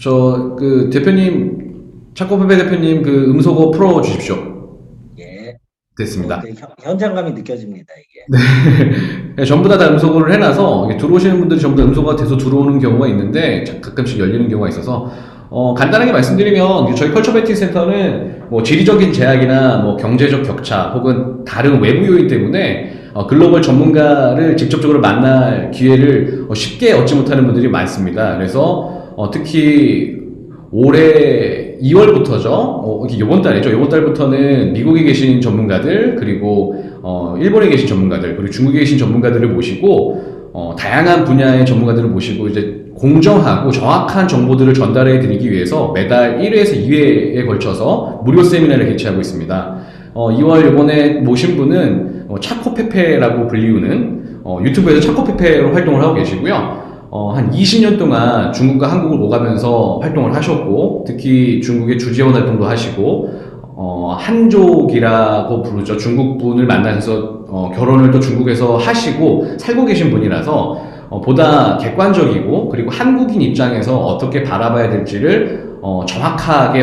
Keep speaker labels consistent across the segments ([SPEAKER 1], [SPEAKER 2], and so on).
[SPEAKER 1] 그 대표님, 차코페페 대표님 그 음소거 풀어 주십시오.
[SPEAKER 2] 예.
[SPEAKER 1] 됐습니다.
[SPEAKER 2] 그 현장감이 느껴집니다, 이게.
[SPEAKER 1] 네, 전부 다 음소거를 해놔서 들어오시는 분들이 전부 다 음소거가 돼서 들어오는 경우가 있는데 가끔씩 열리는 경우가 있어서 간단하게 말씀드리면 저희 컬처 벤티 센터는 뭐 지리적인 제약이나 뭐 경제적 격차 혹은 다른 외부 요인 때문에 글로벌 전문가를 직접적으로 만날 기회를 쉽게 얻지 못하는 분들이 많습니다. 그래서 특히 올해 2월부터죠. 이번 달이죠. 이번 달부터는 미국에 계신 전문가들, 그리고 일본에 계신 전문가들, 그리고 중국에 계신 전문가들을 모시고 다양한 분야의 전문가들을 모시고 이제 공정하고 정확한 정보들을 전달해 드리기 위해서 매달 1회에서 2회에 걸쳐서 무료 세미나를 개최하고 있습니다. 2월 이번에 모신 분은 차코페페라고 불리우는 유튜브에서 차코페페로 활동을 하고 계시고요. 한 20년 동안 중국과 한국을 오가면서 활동을 하셨고, 특히 중국의 주재원 활동도 하시고, 한족이라고 부르죠. 중국 분을 만나서 결혼을 또 중국에서 하시고 살고 계신 분이라서 보다 객관적이고, 그리고 한국인 입장에서 어떻게 바라봐야 될지를 정확한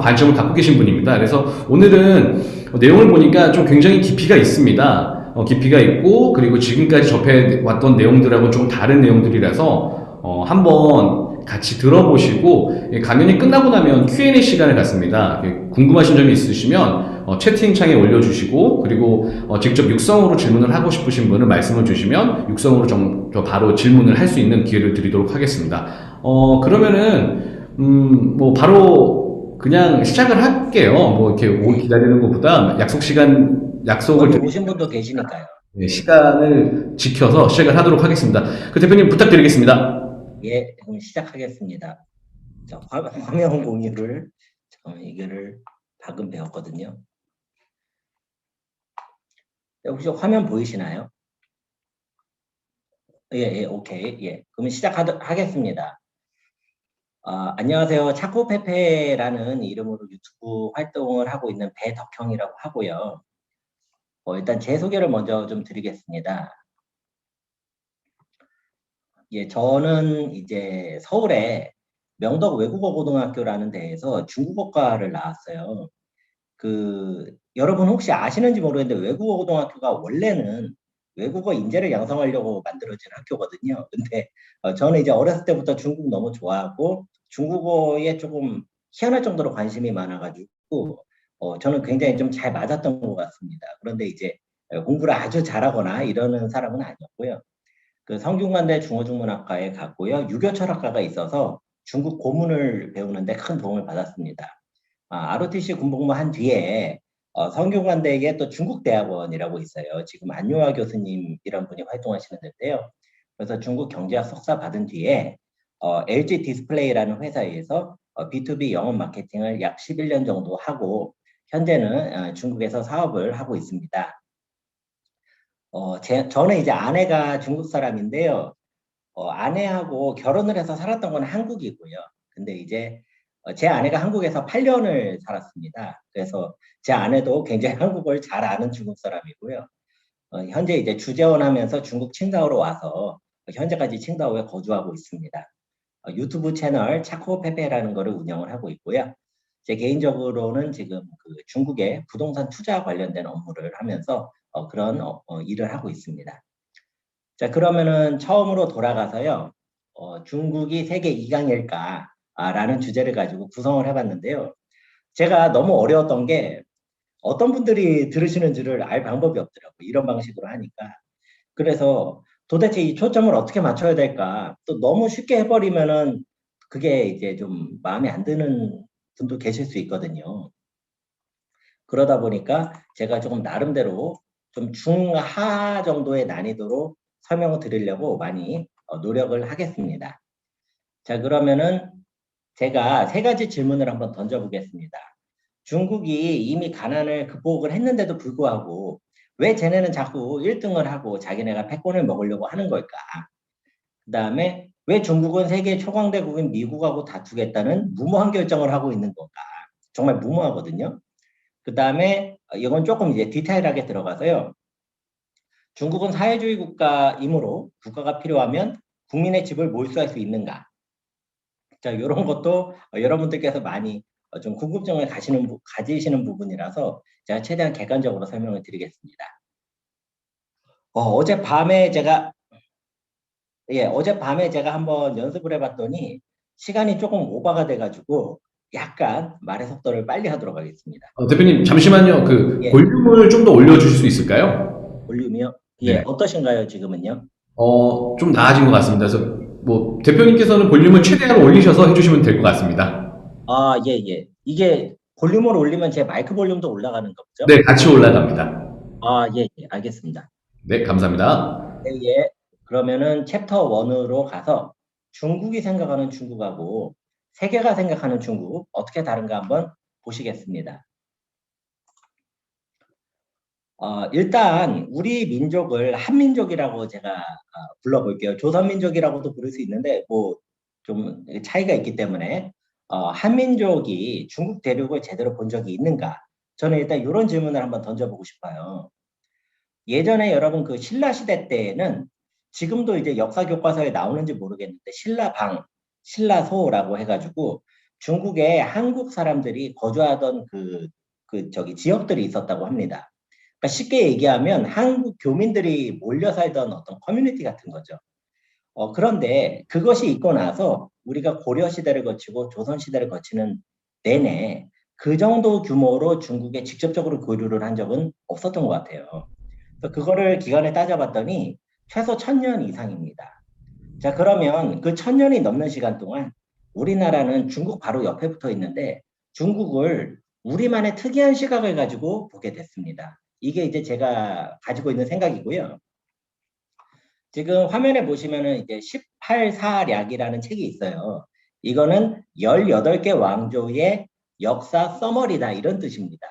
[SPEAKER 1] 관점을 갖고 계신 분입니다. 그래서 오늘은 내용을 보니까 좀 굉장히 깊이가 있습니다. 깊이가 있고, 그리고 지금까지 접해왔던 내용들하고 좀 다른 내용들이라서 한번 같이 들어보시고, 강연이 끝나고 나면 Q&A 시간을 갖습니다. 궁금하신 점이 있으시면 채팅창에 올려주시고, 그리고 직접 육성으로 질문을 하고 싶으신 분은 말씀을 주시면 육성으로 바로 질문을 할 수 있는 기회를 드리도록 하겠습니다. 그러면은 뭐 바로 그냥 시작을 할게요. 뭐 이렇게 오래
[SPEAKER 2] 네.
[SPEAKER 1] 기다리는 것보다 약속을
[SPEAKER 2] 먼저
[SPEAKER 1] 드리
[SPEAKER 2] 오신 분도 계시니까요.
[SPEAKER 1] 네, 시간을 지켜서 시작을 하도록 하겠습니다. 그 대표님 부탁드리겠습니다.
[SPEAKER 2] 예, 그럼 시작하겠습니다. 자, 화면 공유를, 이거를 방금 배웠거든요. 네, 혹시 화면 보이시나요? 예, 예, 오케이. 예. 그럼 시작하겠습니다. 안녕하세요. 차코페페라는 이름으로 유튜브 활동을 하고 있는 배덕형이라고 하고요. 일단 제 소개를 먼저 좀 드리겠습니다. 예, 저는 이제 서울에 명덕 외국어고등학교라는 데에서 중국어과를 나왔어요. 여러분 혹시 아시는지 모르겠는데 외국어고등학교가 원래는 외국어 인재를 양성하려고 만들어진 학교거든요. 근데 저는 이제 어렸을 때부터 중국 너무 좋아하고 중국어에 조금 희한할 정도로 관심이 많아가지고 저는 굉장히 좀 잘 맞았던 것 같습니다. 그런데 이제 공부를 아주 잘하거나 이러는 사람은 아니었고요. 그 성균관대 중어중문학과에 갔고요. 유교철학과가 있어서 중국 고문을 배우는데 큰 도움을 받았습니다. ROTC 군복무 한 뒤에 성균관대에 또 중국대학원이라고 있어요. 지금 안요하 교수님 이런 분이 활동하시는데요. 그래서 중국 경제학 석사 받은 뒤에 LG 디스플레이라는 회사에서 B2B 영업 마케팅을 약 11년 정도 하고 현재는 중국에서 사업을 하고 있습니다. 저는 이제 아내가 중국 사람인데요. 아내하고 결혼을 해서 살았던 건 한국이고요. 근데 이제 제 아내가 한국에서 8년을 살았습니다. 그래서 제 아내도 굉장히 한국어를 잘 아는 중국 사람이고요. 현재 이제 주재원 하면서 중국 칭다오로 와서 현재까지 칭다오에 거주하고 있습니다. 유튜브 채널 차코페페라는 거를 운영을 하고 있고요. 제 개인적으로는 지금 그 중국의 부동산 투자 관련된 업무를 하면서 그런 일을 하고 있습니다. 자, 그러면은 처음으로 돌아가서요. 중국이 세계 2강일까? 라는 주제를 가지고 구성을 해봤는데요. 제가 너무 어려웠던 게 어떤 분들이 들으시는지를 알 방법이 없더라고요. 이런 방식으로 하니까. 그래서 도대체 이 초점을 어떻게 맞춰야 될까? 또 너무 쉽게 해버리면은 그게 이제 좀 마음에 안 드는 분도 계실 수 있거든요. 그러다 보니까 제가 조금 나름대로 좀 중하 정도의 난이도로 설명을 드리려고 많이 노력을 하겠습니다. 자, 그러면은 제가 세 가지 질문을 한번 던져보겠습니다. 중국이 이미 가난을 극복을 했는데도 불구하고 왜 쟤네는 자꾸 1등을 하고 자기네가 패권을 먹으려고 하는 걸까? 그 다음에 왜 중국은 세계 초강대국인 미국하고 다투겠다는 무모한 결정을 하고 있는 건가? 정말 무모하거든요. 그 다음에 이건 조금 이제 디테일하게 들어가서요. 중국은 사회주의 국가이므로 국가가 필요하면 국민의 집을 몰수할 수 있는가? 자, 이런 것도 여러분들께서 많이 좀 궁금증을 가지시는 부분이라서 제가 최대한 객관적으로 설명을 드리겠습니다. 어젯밤에 제가 어젯밤에 제가 한번 연습을 해봤더니 시간이 조금 오버가 돼가지고 약간 말의 속도를 빨리 하도록 하겠습니다.
[SPEAKER 1] 대표님, 잠시만요. 그,
[SPEAKER 2] 예,
[SPEAKER 1] 볼륨을 좀 더 올려주실 수 있을까요?
[SPEAKER 2] 볼륨이요? 예,
[SPEAKER 1] 네.
[SPEAKER 2] 어떠신가요, 지금은요?
[SPEAKER 1] 좀 나아진 것 같습니다. 그래서, 뭐, 대표님께서는 볼륨을 최대한 올리셔서 해주시면 될 것 같습니다.
[SPEAKER 2] 아, 예, 예. 이게 볼륨을 올리면 제 마이크 볼륨도 올라가는 거죠?
[SPEAKER 1] 네, 같이 올라갑니다.
[SPEAKER 2] 아, 예, 예, 알겠습니다.
[SPEAKER 1] 네, 감사합니다.
[SPEAKER 2] 네, 예. 그러면은 챕터 1으로 가서 중국이 생각하는 중국하고 세계가 생각하는 중국 어떻게 다른가 한번 보시겠습니다. 일단 우리 민족을 한민족이라고 제가 불러볼게요. 조선민족이라고도 부를 수 있는데 뭐 좀 차이가 있기 때문에 한민족이 중국 대륙을 제대로 본 적이 있는가? 저는 일단 이런 질문을 한번 던져보고 싶어요. 예전에 여러분 그 신라 시대 때에는 지금도 이제 역사 교과서에 나오는지 모르겠는데 신라방, 신라소라고 해가지고 중국에 한국 사람들이 거주하던 저기 지역들이 있었다고 합니다. 그러니까 쉽게 얘기하면 한국 교민들이 몰려 살던 어떤 커뮤니티 같은 거죠. 그런데 그것이 있고 나서 우리가 고려 시대를 거치고 조선 시대를 거치는 내내 그 정도 규모로 중국에 직접적으로 교류를 한 적은 없었던 것 같아요. 그래서 그거를 기간을 따져봤더니 최소 1000년 이상입니다. 자, 그러면 그 1000년이 넘는 시간 동안 우리나라는 중국 바로 옆에 붙어 있는데 중국을 우리만의 특이한 시각을 가지고 보게 됐습니다. 이게 이제 제가 가지고 있는 생각이고요. 지금 화면에 보시면은 이제 18사략이라는 책이 있어요. 이거는 18개 왕조의 역사 서머리다 이런 뜻입니다.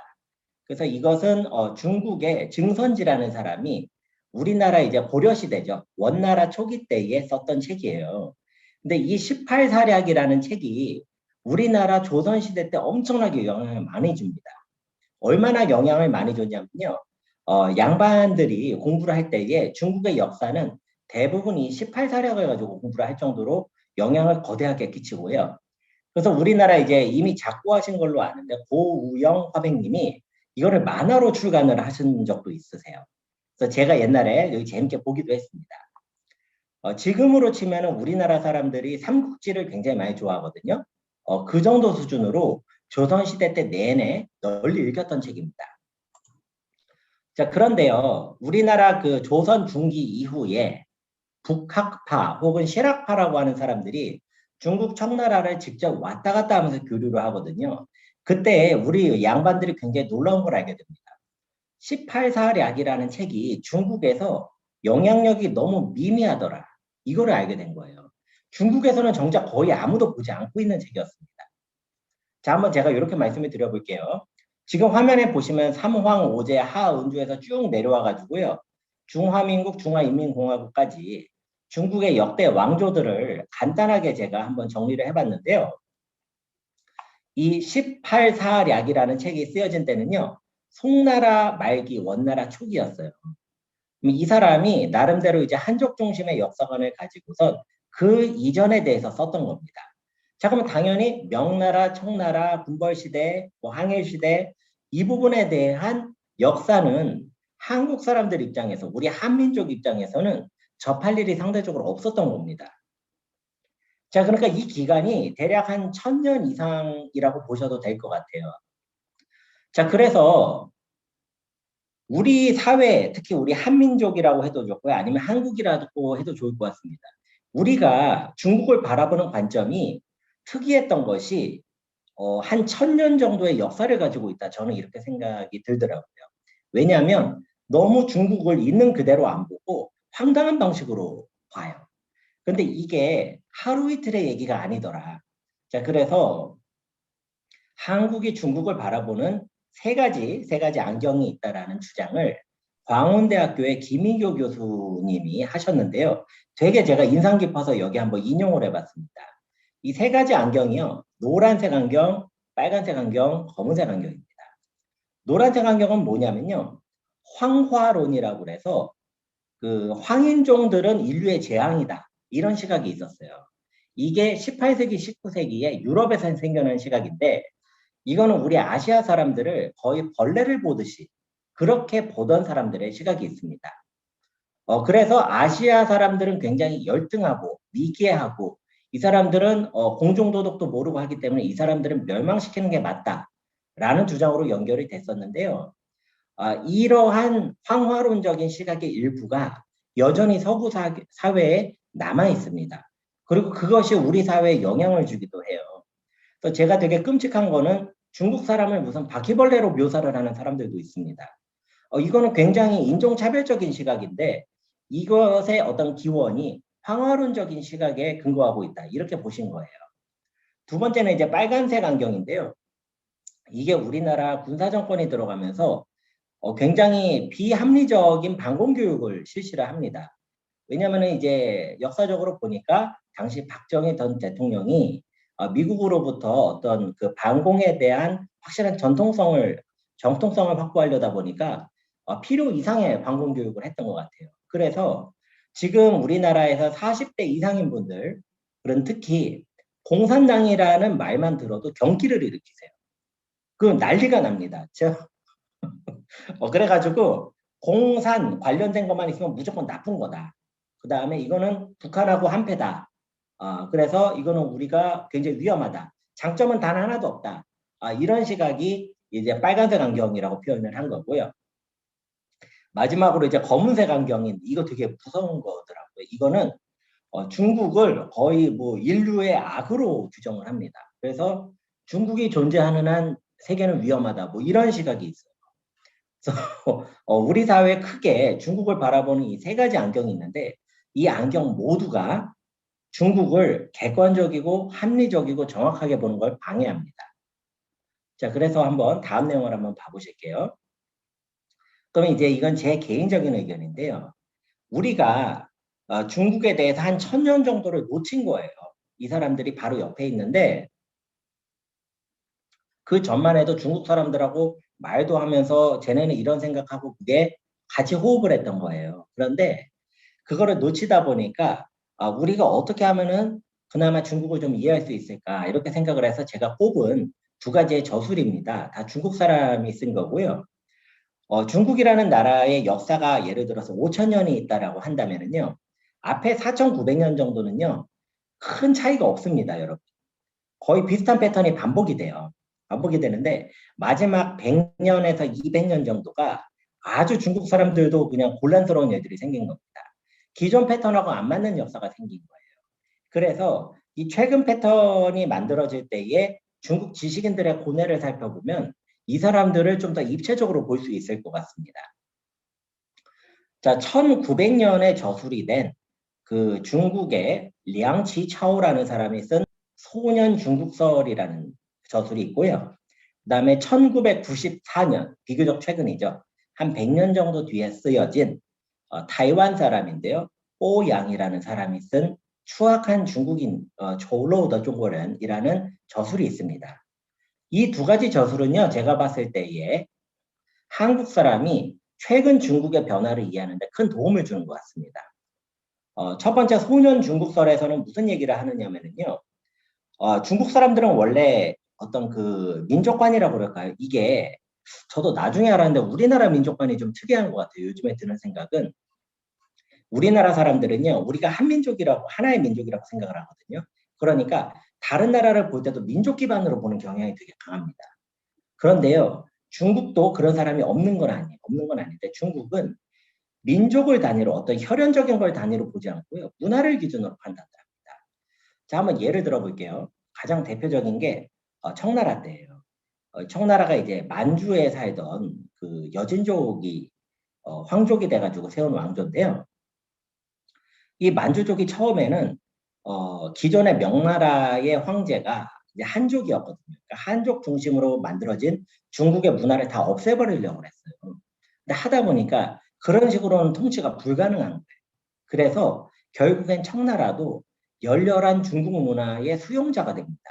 [SPEAKER 2] 그래서 이것은 중국의 증선지라는 사람이 우리나라 이제 고려 시대죠. 원나라 초기 때에 썼던 책이에요. 근데 이 18사략이라는 책이 우리나라 조선 시대 때 엄청나게 영향을 많이 줍니다. 얼마나 영향을 많이 줬냐면요. 양반들이 공부를 할 때에 중국의 역사는 대부분 이 18사략을 가지고 공부를 할 정도로 영향을 거대하게 끼치고요. 그래서 우리나라 이제 이미 작고하신 걸로 아는데 고우영 화백님이 이거를 만화로 출간을 하신 적도 있으세요. 그래서 제가 옛날에 여기 재밌게 보기도 했습니다. 지금으로 치면은 우리나라 사람들이 삼국지를 굉장히 많이 좋아하거든요. 그 정도 수준으로 조선시대 때 내내 널리 읽혔던 책입니다. 자, 그런데요, 우리나라 그 조선 중기 이후에 북학파 혹은 실학파라고 하는 사람들이 중국 청나라를 직접 왔다 갔다 하면서 교류를 하거든요. 그때 우리 양반들이 굉장히 놀라운 걸 알게 됩니다. 18사략이라는 책이 중국에서 영향력이 너무 미미하더라. 이거를 알게 된 거예요. 중국에서는 정작 거의 아무도 보지 않고 있는 책이었습니다. 자, 한번 제가 이렇게 말씀을 드려볼게요. 지금 화면에 보시면 삼황, 오제, 하, 은주에서 쭉 내려와 가지고요. 중화민국, 중화인민공화국까지 중국의 역대 왕조들을 간단하게 제가 한번 정리를 해봤는데요. 이 18사략이라는 책이 쓰여진 때는요. 송나라 말기, 원나라 초기였어요. 이 사람이 나름대로 이제 한족 중심의 역사관을 가지고선 그 이전에 대해서 썼던 겁니다. 자, 그러면 당연히 명나라, 청나라, 군벌시대, 뭐 항일시대 이 부분에 대한 역사는 한국 사람들 입장에서 우리 한민족 입장에서는 접할 일이 상대적으로 없었던 겁니다. 자, 그러니까 이 기간이 대략 한 1000년 이상이라고 보셔도 될 것 같아요. 자, 그래서 우리 사회, 특히 우리 한민족이라고 해도 좋고요. 아니면 한국이라고 해도 좋을 것 같습니다. 우리가 중국을 바라보는 관점이 특이했던 것이 한 1000년 정도의 역사를 가지고 있다. 저는 이렇게 생각이 들더라고요. 왜냐하면 너무 중국을 있는 그대로 안 보고 황당한 방식으로 봐요. 근데 이게 하루 이틀의 얘기가 아니더라. 자, 그래서 한국이 중국을 바라보는 세 가지 안경이 있다라는 주장을 광운대학교의 김희교 교수님이 하셨는데요. 되게 제가 인상 깊어서 여기 한번 인용을 해봤습니다. 이 3가지 안경이요. 노란색 안경, 빨간색 안경, 검은색 안경입니다. 노란색 안경은 뭐냐면요. 황화론이라고 그래서 그 황인종들은 인류의 재앙이다. 이런 시각이 있었어요. 이게 18세기, 19세기에 유럽에서 생겨난 시각인데 이거는 우리 아시아 사람들을 거의 벌레를 보듯이 그렇게 보던 사람들의 시각이 있습니다. 그래서 아시아 사람들은 굉장히 열등하고 미개하고 이 사람들은 공중도덕도 모르고 하기 때문에 이 사람들은 멸망시키는 게 맞다라는 주장으로 연결이 됐었는데요. 이러한 황화론적인 시각의 일부가 여전히 서구 사회에 남아 있습니다. 그리고 그것이 우리 사회에 영향을 주기도 해요. 그래서 제가 되게 끔찍한 거는 중국 사람을 무슨 바퀴벌레로 묘사를 하는 사람들도 있습니다. 이거는 굉장히 인종차별적인 시각인데 이것의 어떤 기원이 황화론적인 시각에 근거하고 있다. 이렇게 보신 거예요. 두 번째는 이제 빨간색 안경인데요. 이게 우리나라 군사정권이 들어가면서 굉장히 비합리적인 반공교육을 실시를 합니다. 왜냐하면 이제 역사적으로 보니까 당시 박정희 전 대통령이 미국으로부터 어떤 그 반공에 대한 확실한 정통성을 확보하려다 보니까 필요 이상의 반공교육을 했던 것 같아요. 그래서 지금 우리나라에서 40대 이상인 분들, 그런 특히 공산당이라는 말만 들어도 경기를 일으키세요. 그 난리가 납니다. 그래가지고 공산 관련된 것만 있으면 무조건 나쁜 거다. 그 다음에 이거는 북한하고 한패다. 그래서 이거는 우리가 굉장히 위험하다. 장점은 단 하나도 없다. 이런 시각이 이제 빨간색 안경이라고 표현을 한 거고요. 마지막으로 이제 검은색 안경인 이거 되게 무서운 거더라고요. 이거는 중국을 거의 뭐 인류의 악으로 규정을 합니다. 그래서 중국이 존재하는 한 세계는 위험하다. 뭐 이런 시각이 있어요. 그래서 우리 사회에 크게 중국을 바라보는 이 세 가지 안경이 있는데 이 안경 모두가 중국을 객관적이고 합리적이고 정확하게 보는 걸 방해합니다. 자, 그래서 한번 다음 내용을 한번 봐보실게요. 그러면 이제 이건 제 개인적인 의견인데요. 우리가 중국에 대해서 한 1000년 정도를 놓친 거예요. 이 사람들이 바로 옆에 있는데 그 전만 해도 중국 사람들하고 말도 하면서 쟤네는 이런 생각하고 그게 같이 호흡을 했던 거예요. 그런데 그거를 놓치다 보니까 우리가 어떻게 하면은 그나마 중국을 좀 이해할 수 있을까 이렇게 생각을 해서 제가 뽑은 두 가지의 저술입니다. 다 중국 사람이 쓴 거고요. 중국이라는 나라의 역사가 예를 들어서 5000년이 있다라고 한다면은요. 앞에 4900년 정도는요. 큰 차이가 없습니다, 여러분. 거의 비슷한 패턴이 반복이 돼요. 반복이 되는데 마지막 100년에서 200년 정도가 아주 중국 사람들도 그냥 곤란스러운 일들이 생긴 겁니다. 기존 패턴하고 안 맞는 역사가 생긴 거예요. 그래서 이 최근 패턴이 만들어질 때에 중국 지식인들의 고뇌를 살펴보면 이 사람들을 좀 더 입체적으로 볼 수 있을 것 같습니다. 자, 1900년에 저술이 된 그 중국의 량치 차오라는 사람이 쓴 소년 중국설이라는 저술이 있고요. 그 다음에 1994년, 비교적 최근이죠. 한 100년 정도 뒤에 쓰여진 타이완 사람인데요. 오양이라는 사람이 쓴 추악한 중국인 조로우 더 중국인이라는 저술이 있습니다. 이 두 가지 저술은요. 제가 봤을 때에 한국 사람이 최근 중국의 변화를 이해하는 데 큰 도움을 주는 것 같습니다. 첫 번째 소년 중국설에서는 무슨 얘기를 하느냐면요. 중국 사람들은 원래 어떤 그 민족관이라고 그럴까요? 이게 저도 나중에 알았는데 우리나라 민족관이 좀 특이한 것 같아요. 요즘에 드는 생각은 우리나라 사람들은요. 우리가 한민족이라고 하나의 민족이라고 생각을 하거든요. 그러니까 다른 나라를 볼 때도 민족 기반으로 보는 경향이 되게 강합니다. 그런데요. 중국도 그런 사람이 없는 건 아니에요. 없는 건 아닌데 중국은 민족을 단위로 어떤 혈연적인 걸 단위로 보지 않고요. 문화를 기준으로 판단합니다. 자, 한번 예를 들어 볼게요. 가장 대표적인 게 청나라 때예요. 청나라가 이제 만주에 살던 그 여진족이 황족이 돼가지고 세운 왕조인데요. 이 만주족이 처음에는 기존의 명나라의 황제가 이제 한족이었거든요. 그러니까 한족 중심으로 만들어진 중국의 문화를 다 없애버리려고 했어요. 근데 하다 보니까 그런 식으로는 통치가 불가능한 거예요. 그래서 결국엔 청나라도 열렬한 중국 문화의 수용자가 됩니다.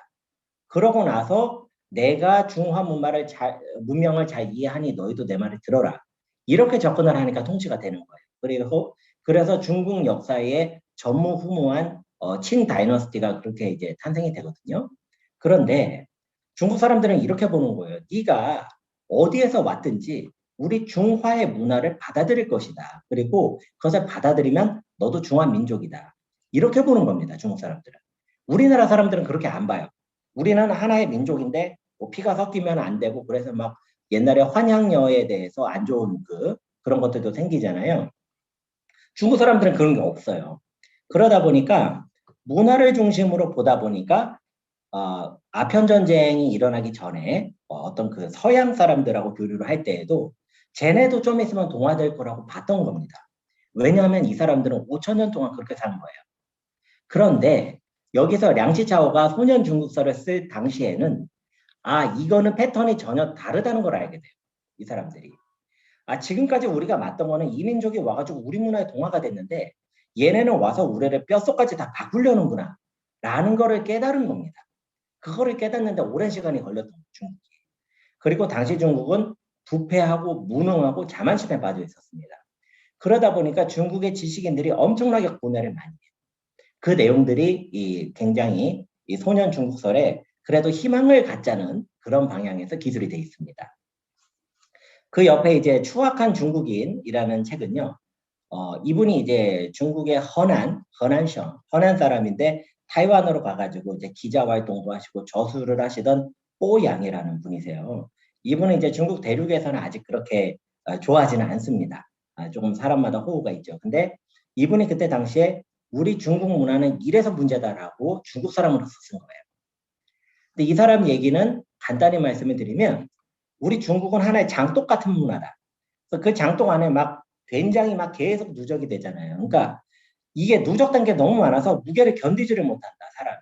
[SPEAKER 2] 그러고 나서 내가 중화 문명을 잘 이해하니 너희도 내 말을 들어라. 이렇게 접근을 하니까 통치가 되는 거예요. 그래서 중국 역사에 전무후무한 칭 다이너스티가 그렇게 이제 탄생이 되거든요. 그런데 중국 사람들은 이렇게 보는 거예요. 네가 어디에서 왔든지 우리 중화의 문화를 받아들일 것이다. 그리고 그것을 받아들이면 너도 중화 민족이다. 이렇게 보는 겁니다. 중국 사람들은. 우리나라 사람들은 그렇게 안 봐요. 우리는 하나의 민족인데 뭐 피가 섞이면 안 되고 그래서 막 옛날에 환양여에 대해서 안 좋은 그런 것들도 생기잖아요. 중국 사람들은 그런 게 없어요. 그러다 보니까 문화를 중심으로 보다 보니까 아편 전쟁이 일어나기 전에 어떤 그 서양 사람들하고 교류를 할 때에도 쟤네도 좀 있으면 동화될 거라고 봤던 겁니다. 왜냐하면 이 사람들은 5천 년 동안 그렇게 산 거예요. 그런데 여기서 량시차오가 소년 중국서를 쓸 당시에는 이거는 패턴이 전혀 다르다는 걸 알게 돼요. 이 사람들이. 지금까지 우리가 맞던 거는 이민족이 와가지고 우리 문화에 동화가 됐는데 얘네는 와서 우리를 뼛속까지 다 바꾸려는구나 라는 거를 깨달은 겁니다. 그거를 깨닫는데 오랜 시간이 걸렸던 거죠, 중국이. 그리고 당시 중국은 부패하고 무능하고 자만심에 빠져 있었습니다. 그러다 보니까 중국의 지식인들이 엄청나게 고뇌를 많이 해요. 그 내용들이 굉장히 이 소년 중국설에 그래도 희망을 갖자는 그런 방향에서 기술이 되어 있습니다. 그 옆에 이제 추악한 중국인이라는 책은요. 이분이 이제 중국의 허난 사람인데 타이완으로 가가지고 이제 기자 활동도 하시고 저술을 하시던 뽀양이라는 분이세요. 이분은 이제 중국 대륙에서는 아직 그렇게 좋아하지는 않습니다. 조금 사람마다 호우가 있죠. 근데 이분이 그때 당시에 우리 중국 문화는 이래서 문제다라고 중국 사람으로서 쓴 거예요. 근데 이 사람 얘기는 간단히 말씀을 드리면 우리 중국은 하나의 장독 같은 문화다. 그래서 그 장독 안에 막 된장이 막 계속 누적이 되잖아요. 그러니까 이게 누적된 게 너무 많아서 무게를 견디지를 못한다, 사람.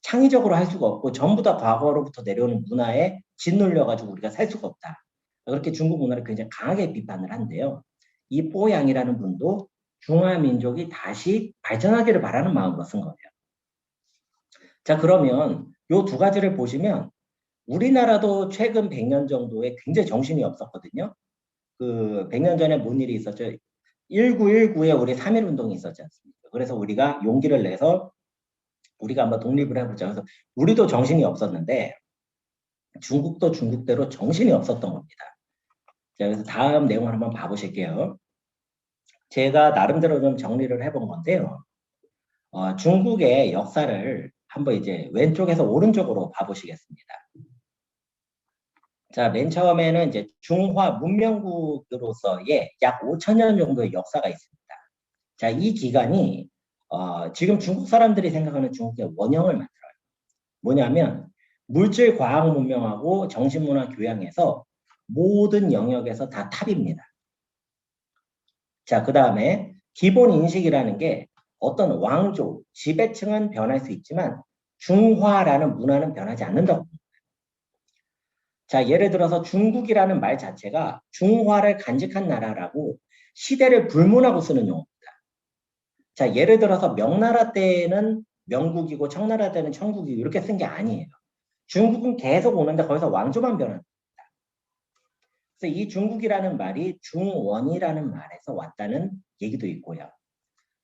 [SPEAKER 2] 창의적으로 할 수가 없고 전부 다 과거로부터 내려오는 문화에 짓눌려가지고 우리가 살 수가 없다. 그렇게 중국 문화를 굉장히 강하게 비판을 한대요. 이 뽀양이라는 분도 중화민족이 다시 발전하기를 바라는 마음으로 쓴 거예요. 자, 그러면 요 두 가지를 보시면 우리나라도 최근 100년 정도에 굉장히 정신이 없었거든요. 그 100년 전에 뭔 일이 있었죠? 1919에 우리 3.1 운동이 있었지 않습니까? 그래서 우리가 용기를 내서 우리가 한번 독립을 해보자. 그래서 우리도 정신이 없었는데 중국도 중국대로 정신이 없었던 겁니다. 자, 그래서 다음 내용을 한번 봐보실게요. 제가 나름대로 좀 정리를 해본 건데요. 중국의 역사를 한번 이제 왼쪽에서 오른쪽으로 봐보시겠습니다. 자, 맨 처음에는 이제 중화 문명국으로서의 약 5천 년 정도의 역사가 있습니다. 자, 이 기간이 지금 중국 사람들이 생각하는 중국의 원형을 만들어요. 뭐냐면 물질 과학 문명하고 정신문화 교양에서 모든 영역에서 다 탑입니다. 자, 그 다음에 기본 인식이라는 게 어떤 왕조, 지배층은 변할 수 있지만 중화라는 문화는 변하지 않는다고. 자, 예를 들어서 중국이라는 말 자체가 중화를 간직한 나라라고 시대를 불문하고 쓰는 용어입니다. 자, 예를 들어서 명나라 때는 명국이고 청나라 때는 청국이고 이렇게 쓴 게 아니에요. 중국은 계속 오는데 거기서 왕조만 변합니다. 그래서 이 중국이라는 말이 중원이라는 말에서 왔다는 얘기도 있고요.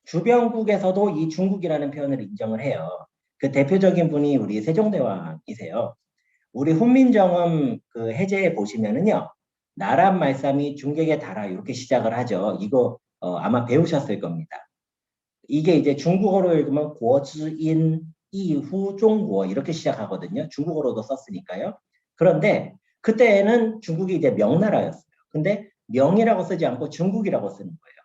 [SPEAKER 2] 주변국에서도 이 중국이라는 표현을 인정을 해요. 그 대표적인 분이 우리 세종대왕이세요. 우리 훈민정음 그 해제에 보시면은요, 나란 말씀이 중객에 달아 이렇게 시작을 하죠. 이거 아마 배우셨을 겁니다. 이게 이제 중국어로 읽으면 고즈인 이후 중국어 이렇게 시작하거든요. 중국어로도 썼으니까요. 그런데 그때는 중국이 이제 명나라였어요. 근데 명이라고 쓰지 않고 중국이라고 쓰는 거예요.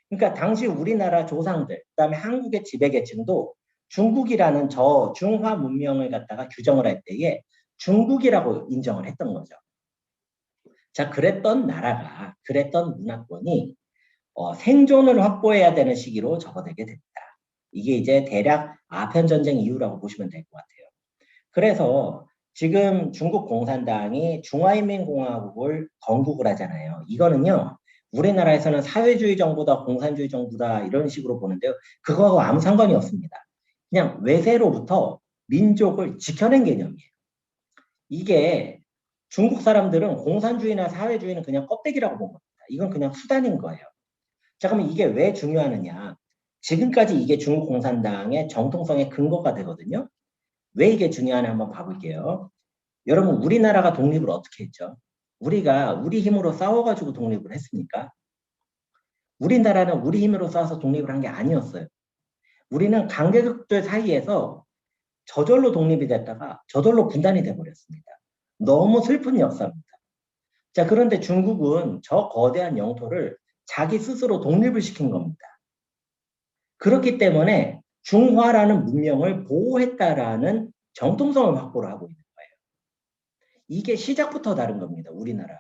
[SPEAKER 2] 그러니까 당시 우리나라 조상들, 그다음에 한국의 지배계층도 중국이라는 저 중화 문명을 갖다가 규정을 할 때에 중국이라고 인정을 했던 거죠. 자, 그랬던 나라가, 그랬던 문화권이 생존을 확보해야 되는 시기로 접어들게 됩니다. 이게 이제 대략 아편전쟁 이후라고 보시면 될 것 같아요. 그래서 지금 중국 공산당이 중화인민공화국을 건국을 하잖아요. 이거는요, 우리나라에서는 사회주의 정부다, 공산주의 정부다 이런 식으로 보는데요. 그거하고 아무 상관이 없습니다. 그냥 외세로부터 민족을 지켜낸 개념이에요. 이게 중국 사람들은 공산주의나 사회주의는 그냥 껍데기라고 본 겁니다. 이건 그냥 수단인 거예요. 자, 그러면 이게 왜 중요하느냐? 지금까지 이게 중국 공산당의 정통성의 근거가 되거든요. 왜 이게 중요하냐 한번 봐볼게요. 여러분, 우리나라가 독립을 어떻게 했죠? 우리가 우리 힘으로 싸워가지고 독립을 했습니까? 우리나라는 우리 힘으로 싸워서 독립을 한 게 아니었어요. 우리는 강대국들 사이에서 저절로 독립이 됐다가 저절로 분단이 돼버렸습니다. 너무 슬픈 역사입니다. 자, 그런데 중국은 저 거대한 영토를 자기 스스로 독립을 시킨 겁니다. 그렇기 때문에 중화라는 문명을 보호했다라는 정통성을 확보를 하고 있는 거예요. 이게 시작부터 다른 겁니다. 우리나라.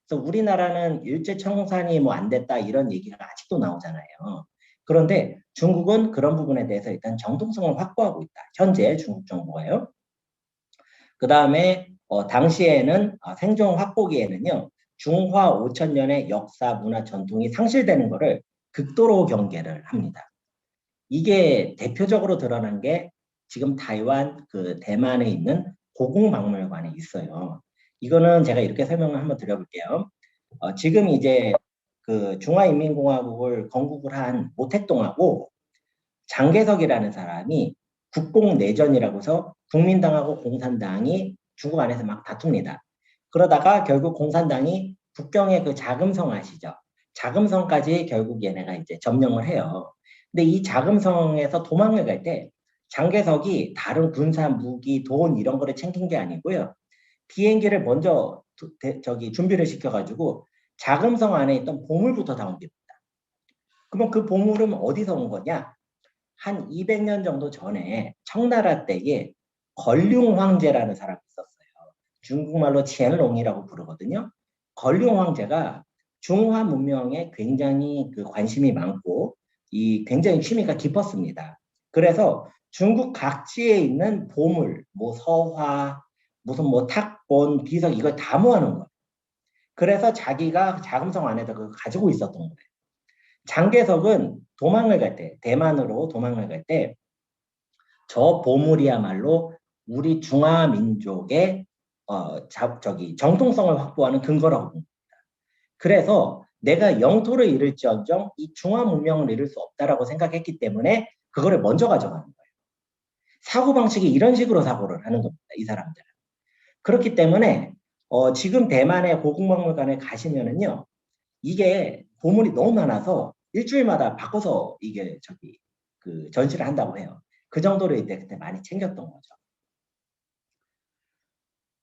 [SPEAKER 2] 그래서 우리나라는 일제청산이 뭐 안 됐다 이런 얘기가 아직도 나오잖아요. 그런데 중국은 그런 부분에 대해서 일단 정통성을 확보하고 있다. 현재 중국 정부가요. 그 다음에 당시에는 생존 확보기에는요. 중화 5천년의 역사, 문화, 전통이 상실되는 것을 극도로 경계를 합니다. 이게 대표적으로 드러난 게 지금 타이완 그 대만에 있는 고궁박물관에 있어요. 이거는 제가 이렇게 설명을 한번 드려볼게요. 지금 이제 그 중화인민공화국을 건국을 한 모택동하고 장개석이라는 사람이 국공내전이라고 해서 국민당하고 공산당이 중국 안에서 막 다툽니다. 그러다가 결국 공산당이 북경의 그 자금성 아시죠? 자금성까지 결국 얘네가 이제 점령을 해요. 근데 이 자금성에서 도망을 갈 때 장개석이 다른 군사 무기, 돈 이런 거를 챙긴 게 아니고요. 비행기를 먼저 준비를 시켜가지고 자금성 안에 있던 보물부터 다 옮깁니다. 그러면 그 보물은 어디서 온 거냐? 한 200년 정도 전에 청나라 때에 걸륭 황제라는 사람이 있었어요. 중국말로 첸롱이라고 부르거든요. 걸륭 황제가 중화 문명에 굉장히 그 관심이 많고 이 굉장히 취미가 깊었습니다. 그래서 중국 각지에 있는 보물, 뭐 서화, 무슨 뭐 탁본, 비석 이걸 다 모아놓은 거예요. 그래서 자기가 자금성 안에다 그걸 가지고 있었던 거예요. 장개석은 도망을 갈 때, 대만으로 도망을 갈 때 저 보물이야말로 우리 중화민족의 정통성을 확보하는 근거라고 봅니다. 그래서 내가 영토를 잃을지언정 이 중화 문명을 잃을 수 없다라고 생각했기 때문에 그거를 먼저 가져가는 거예요. 사고 방식이 이런 식으로 사고를 하는 겁니다. 이 사람들은. 그렇기 때문에 지금 대만의 고궁박물관에 가시면은요, 이게 보물이 너무 많아서 일주일마다 바꿔서 이게 그 전시를 한다고 해요. 그 정도로 이제 그때 많이 챙겼던 거죠.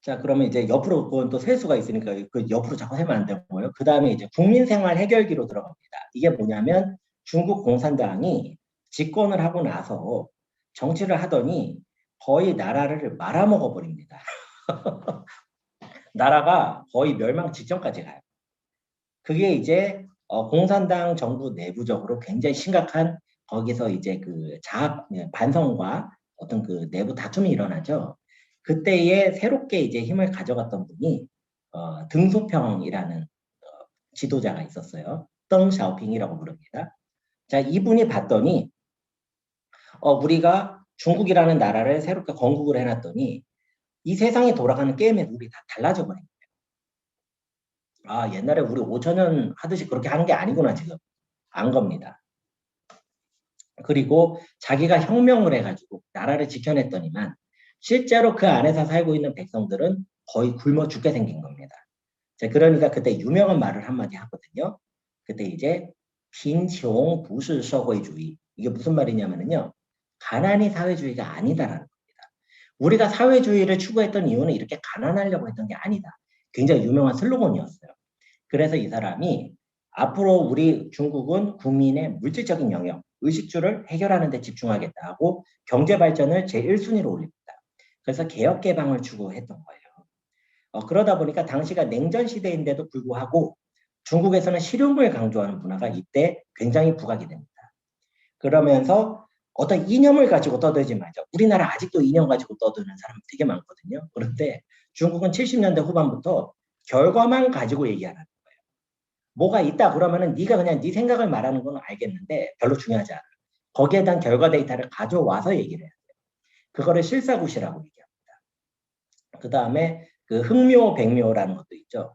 [SPEAKER 2] 자, 그러면 이제 옆으로 그건 또 세수가 있으니까 그 옆으로 자꾸 세면 안 되고요. 그 다음에 이제 국민생활 해결기로 들어갑니다. 이게 뭐냐면 중국 공산당이 집권을 하고 나서 정치를 하더니 거의 나라를 말아먹어 버립니다. 나라가 거의 멸망 직전까지 가요. 그게 이제 공산당 정부 내부적으로 굉장히 심각한 거기서 이제 그 반성과 어떤 그 내부 다툼이 일어나죠. 그때에 새롭게 이제 힘을 가져갔던 분이 등소평이라는 지도자가 있었어요. 덩 샤오핑이라고 부릅니다. 자, 이분이 봤더니 우리가 중국이라는 나라를 새롭게 건국을 해놨더니 이 세상이 돌아가는 게임의 룰이 다 달라져 버린 거예요. 아, 옛날에 우리 5천 년 하듯이 그렇게 하는 게 아니구나 지금 안 겁니다. 그리고 자기가 혁명을 해가지고 나라를 지켜냈더니만 실제로 그 안에서 살고 있는 백성들은 거의 굶어 죽게 생긴 겁니다. 자, 그러니까 그때 유명한 말을 한마디 하거든요. 그때 이제 빈穷 不是 社会主义. 이게 무슨 말이냐면요. 가난이 사회주의가 아니다라는 겁니다. 우리가 사회주의를 추구했던 이유는 이렇게 가난하려고 했던 게 아니다. 굉장히 유명한 슬로건이었어요. 그래서 이 사람이 앞으로 우리 중국은 국민의 물질적인 영역, 의식주를 해결하는 데 집중하겠다 하고 경제 발전을 제1순위로 올립니다. 그래서 개혁 개방을 추구했던 거예요. 그러다 보니까 당시가 냉전 시대인데도 불구하고 중국에서는 실용을 강조하는 문화가 이때 굉장히 부각이 됩니다. 그러면서 어떤 이념을 가지고 떠들지 말자. 우리나라 아직도 이념 가지고 떠드는 사람 되게 많거든요. 그런데 중국은 70년대 후반부터 결과만 가지고 얘기하는 거예요. 뭐가 있다 그러면은 네가 그냥 네 생각을 말하는 건 알겠는데 별로 중요하지 않아. 거기에 대한 결과 데이터를 가져와서 얘기를 해야 돼요. 그거를 실사구시라고 얘기합니다. 그 다음에 그 흑묘, 백묘라는 것도 있죠.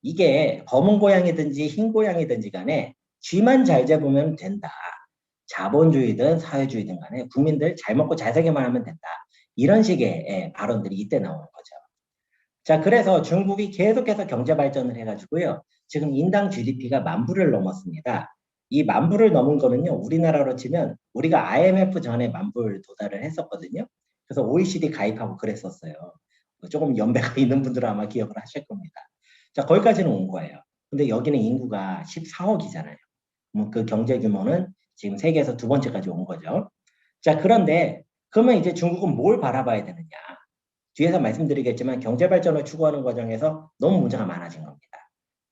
[SPEAKER 2] 이게 검은 고양이든지 흰 고양이든지 간에 쥐만 잘 잡으면 된다. 자본주의든 사회주의든 간에 국민들 잘 먹고 잘 살기만 하면 된다. 이런 식의 발언들이 이때 나오는 거죠. 자, 그래서 중국이 계속해서 경제 발전을 해가지고요. 지금 인당 GDP가 10,000불을 넘었습니다. 이 10,000불을 넘은 거는요, 우리나라로 치면 우리가 IMF 전에 10,000불 도달을 했었거든요. 그래서 OECD 가입하고 그랬었어요. 조금 연배가 있는 분들은 아마 기억을 하실 겁니다. 자, 거기까지는 온 거예요. 근데 여기는 인구가 14억이잖아요. 그 경제 규모는 지금 세계에서 두 번째까지 온 거죠. 자, 그런데 그러면 이제 중국은 뭘 바라봐야 되느냐? 뒤에서 말씀드리겠지만 경제 발전을 추구하는 과정에서 너무 문제가 많아진 겁니다.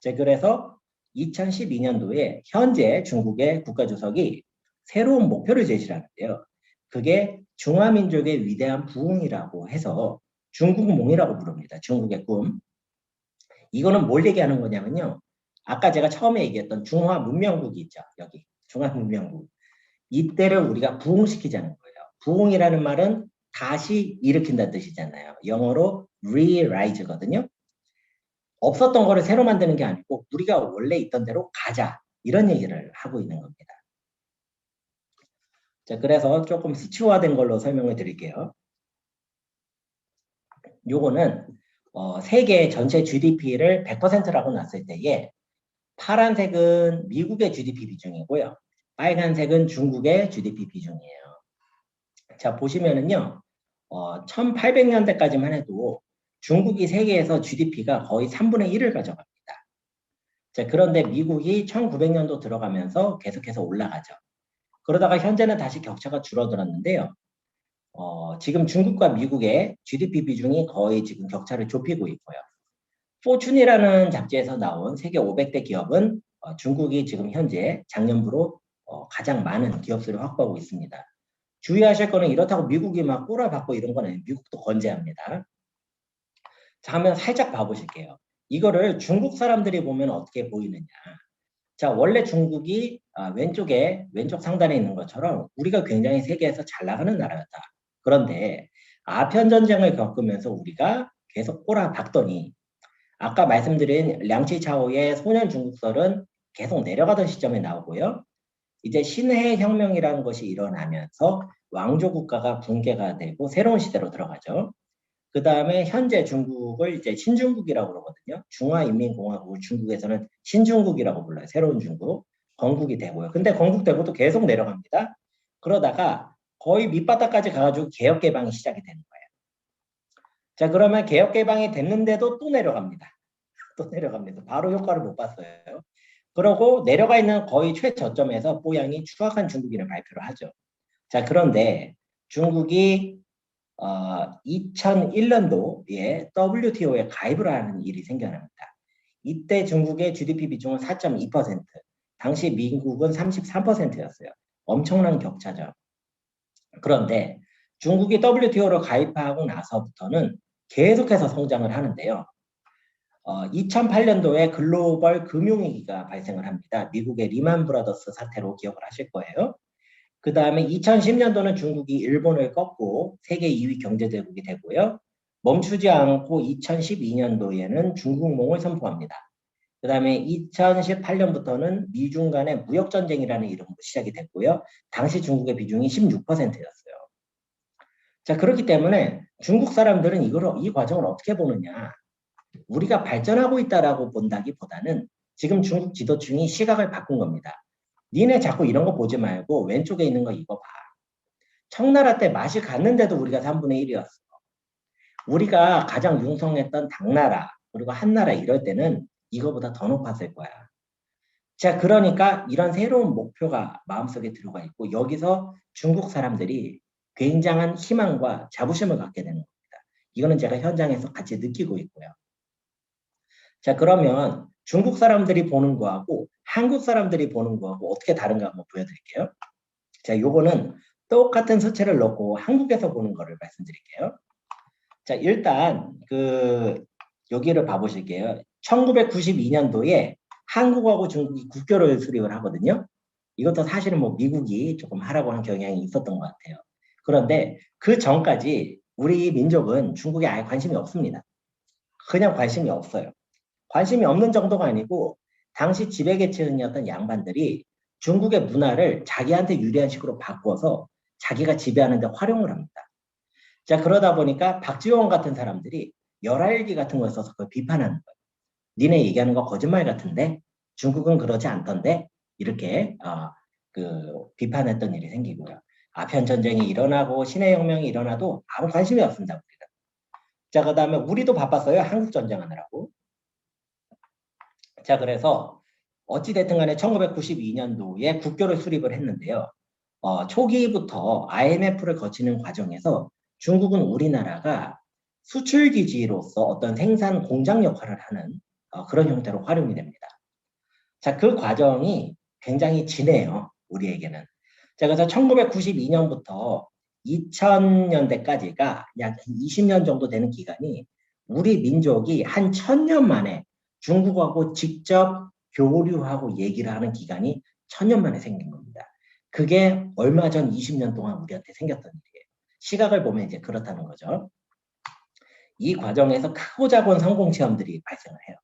[SPEAKER 2] 자, 그래서 2012년도에 현재 중국의 국가주석이 새로운 목표를 제시하는데요. 그게 중화민족의 위대한 부흥이라고 해서 중국몽이라고 부릅니다. 중국의 꿈. 이거는 뭘 얘기하는 거냐면요. 아까 제가 처음에 얘기했던 중화문명국이 있죠. 여기 중화문명국. 이때를 우리가 부흥시키자는 거예요. 부흥이라는 말은 다시 일으킨다는 뜻이잖아요. 영어로 re-rise거든요. 없었던 거를 새로 만드는 게 아니고 우리가 원래 있던 대로 가자. 이런 얘기를 하고 있는 겁니다. 자, 그래서 조금 수치화된 걸로 설명을 드릴게요. 요거는 세계 전체 GDP를 100%라고 놨을 때에 파란색은 미국의 GDP 비중이고요. 빨간색은 중국의 GDP 비중이에요. 자, 보시면은요. 1800년대까지만 해도 중국이 세계에서 GDP가 거의 3분의 1을 가져갑니다. 자, 그런데 미국이 1900년도 들어가면서 계속해서 올라가죠. 그러다가 현재는 다시 격차가 줄어들었는데요. 지금 중국과 미국의 GDP 비중이 거의 지금 격차를 좁히고 있고요. 포춘이라는 잡지에서 나온 세계 500대 기업은 중국이 지금 현재 작년부로 가장 많은 기업 수를 확보하고 있습니다. 주의하실 거는 이렇다고 미국이 막 꼬라박고 이런 건 아니에요. 미국도 건재합니다. 자, 한번 살짝 봐보실게요. 이거를 중국 사람들이 보면 어떻게 보이느냐. 자, 원래 중국이 왼쪽 상단에 있는 것처럼 우리가 굉장히 세계에서 잘 나가는 나라였다. 그런데 아편 전쟁을 겪으면서 우리가 계속 꼬라박더니 아까 말씀드린 량치차오의 소년 중국설은 계속 내려가던 시점에 나오고요. 이제 신해 혁명이라는 것이 일어나면서 왕조 국가가 붕괴가 되고 새로운 시대로 들어가죠. 그 다음에 현재 중국을 이제 신중국이라고 그러거든요. 중화인민공화국을 중국에서는 신중국이라고 불러요. 새로운 중국. 건국이 되고요. 근데 건국되고도 계속 내려갑니다. 그러다가 거의 밑바닥까지 가가지고 개혁개방이 시작이 되는 거예요. 자, 그러면 개혁개방이 됐는데도 또 내려갑니다. 또 내려갑니다. 바로 효과를 못 봤어요. 그러고 내려가 있는 거의 최저점에서 뽀양이 추악한 중국인을 발표를 하죠. 자, 그런데 중국이 2001년도에 WTO에 가입을 하는 일이 생겨납니다. 이때 중국의 GDP 비중은 4.2%, 당시 미국은 33%였어요. 엄청난 격차죠. 그런데 중국이 WTO로 가입하고 나서부터는 계속해서 성장을 하는데요. 2008년도에 글로벌 금융위기가 발생을 합니다. 미국의 리만 브라더스 사태로 기억을 하실 거예요. 그 다음에 2010년도는 중국이 일본을 꺾고 세계 2위 경제대국이 되고요. 멈추지 않고 2012년도에는 중국몽을 선포합니다. 그 다음에 2018년부터는 미중 간의 무역전쟁이라는 이름으로 시작이 됐고요. 당시 중국의 비중이 16%였어요. 자, 그렇기 때문에 중국 사람들은 이 과정을 어떻게 보느냐. 우리가 발전하고 있다라고 본다기보다는 지금 중국 지도층이 시각을 바꾼 겁니다. 니네 자꾸 이런 거 보지 말고 왼쪽에 있는 거 이거 봐. 청나라 때 맛이 갔는데도 우리가 3분의 1이었어. 우리가 가장 융성했던 당나라 그리고 한나라 이럴 때는 이거보다 더 높았을 거야. 자, 그러니까 이런 새로운 목표가 마음속에 들어가 있고 여기서 중국 사람들이 굉장한 희망과 자부심을 갖게 되는 겁니다. 이거는 제가 현장에서 같이 느끼고 있고요. 자, 그러면 중국 사람들이 보는 거하고 한국 사람들이 보는 거하고 어떻게 다른가 한번 보여드릴게요. 자, 요거는 똑같은 수치를 넣고 한국에서 보는 거를 말씀드릴게요. 자, 일단 여기를 봐보실게요. 1992년도에 한국하고 중국이 국교를 수립을 하거든요. 이것도 사실은 뭐 미국이 조금 하라고 한 경향이 있었던 것 같아요. 그런데 그 전까지 우리 민족은 중국에 아예 관심이 없습니다. 그냥 관심이 없어요. 관심이 없는 정도가 아니고 당시 지배계층이었던 양반들이 중국의 문화를 자기한테 유리한 식으로 바꿔서 자기가 지배하는 데 활용을 합니다. 자, 그러다 보니까 박지원 같은 사람들이 열알기 같은 걸 써서 그걸 비판하는 거예요. 니네 얘기하는 거 거짓말 같은데 중국은 그러지 않던데 이렇게 비판했던 일이 생기고요. 아편 전쟁이 일어나고 신해 혁명이 일어나도 아무 관심이 없습니다. 우리는. 자, 그다음에 우리도 바빴어요. 한국 전쟁하느라고. 자, 그래서 어찌됐든 간에 1992년도에 국교를 수립을 했는데요. 초기부터 IMF를 거치는 과정에서 중국은 우리나라가 수출 기지로서 어떤 생산 공장 역할을 하는 그런 형태로 활용이 됩니다. 자, 그 과정이 굉장히 진해요. 우리에게는. 자, 그래서 1992년부터 2000년대까지가 약 20년 정도 되는 기간이 우리 민족이 한 1000년 만에 중국하고 직접 교류하고 얘기를 하는 기간이 1000년 만에 생긴 겁니다. 그게 얼마 전 20년 동안 우리한테 생겼던 일이에요. 시각을 보면 이제 그렇다는 거죠. 이 과정에서 크고 작은 성공 체험들이 발생을 해요.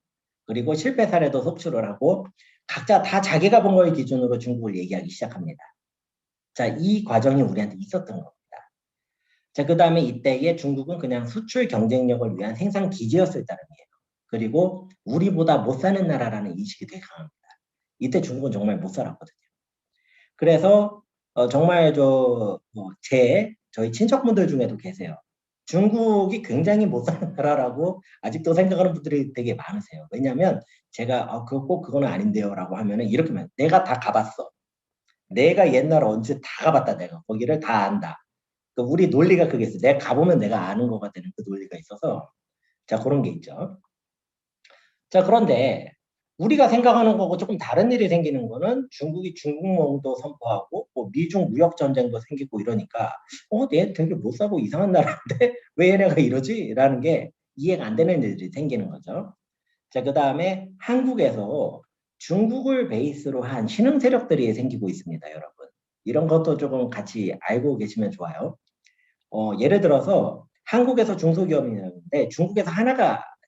[SPEAKER 2] 그리고 실패 사례도 속출을 하고 각자 다 자기가 본 거의 기준으로 중국을 얘기하기 시작합니다. 자, 이 과정이 우리한테 있었던 겁니다. 자, 그 다음에 이때에 중국은 그냥 수출 경쟁력을 위한 생산 기지였을 따름이에요. 그리고 우리보다 못 사는 나라라는 인식이 되게 강합니다. 이때 중국은 정말 못 살았거든요. 그래서 정말 저희 친척분들 중에도 계세요. 중국이 굉장히 못 사는 나라라고 아직도 생각하는 분들이 되게 많으세요. 왜냐하면 제가 꼭 그건 아닌데요 라고 하면은 이렇게 말 내가 다 가봤어. 내가 옛날 언제 다 가봤다. 내가 거기를 다 안다. 우리 논리가 그게 있어요. 내가 가보면 내가 아는 거가 되는 그 논리가 있어서 자, 그런 게 있죠. 자, 그런데 우리가 생각하는 거고 조금 다른 일이 생기는 거는 중국이 중국몽도 선포하고 뭐 미중 무역 전쟁도 생기고 이러니까 얘 되게 못 사고 이상한 나라인데 왜 얘네가 이러지? 라는 게 이해가 안 되는 일들이 생기는 거죠. 자, 그 다음에 한국에서 중국을 베이스로 한 신흥 세력들이 생기고 있습니다, 여러분. 이런 것도 조금 같이 알고 계시면 좋아요. 예를 들어서 한국에서 중소기업이 있는데 중국에서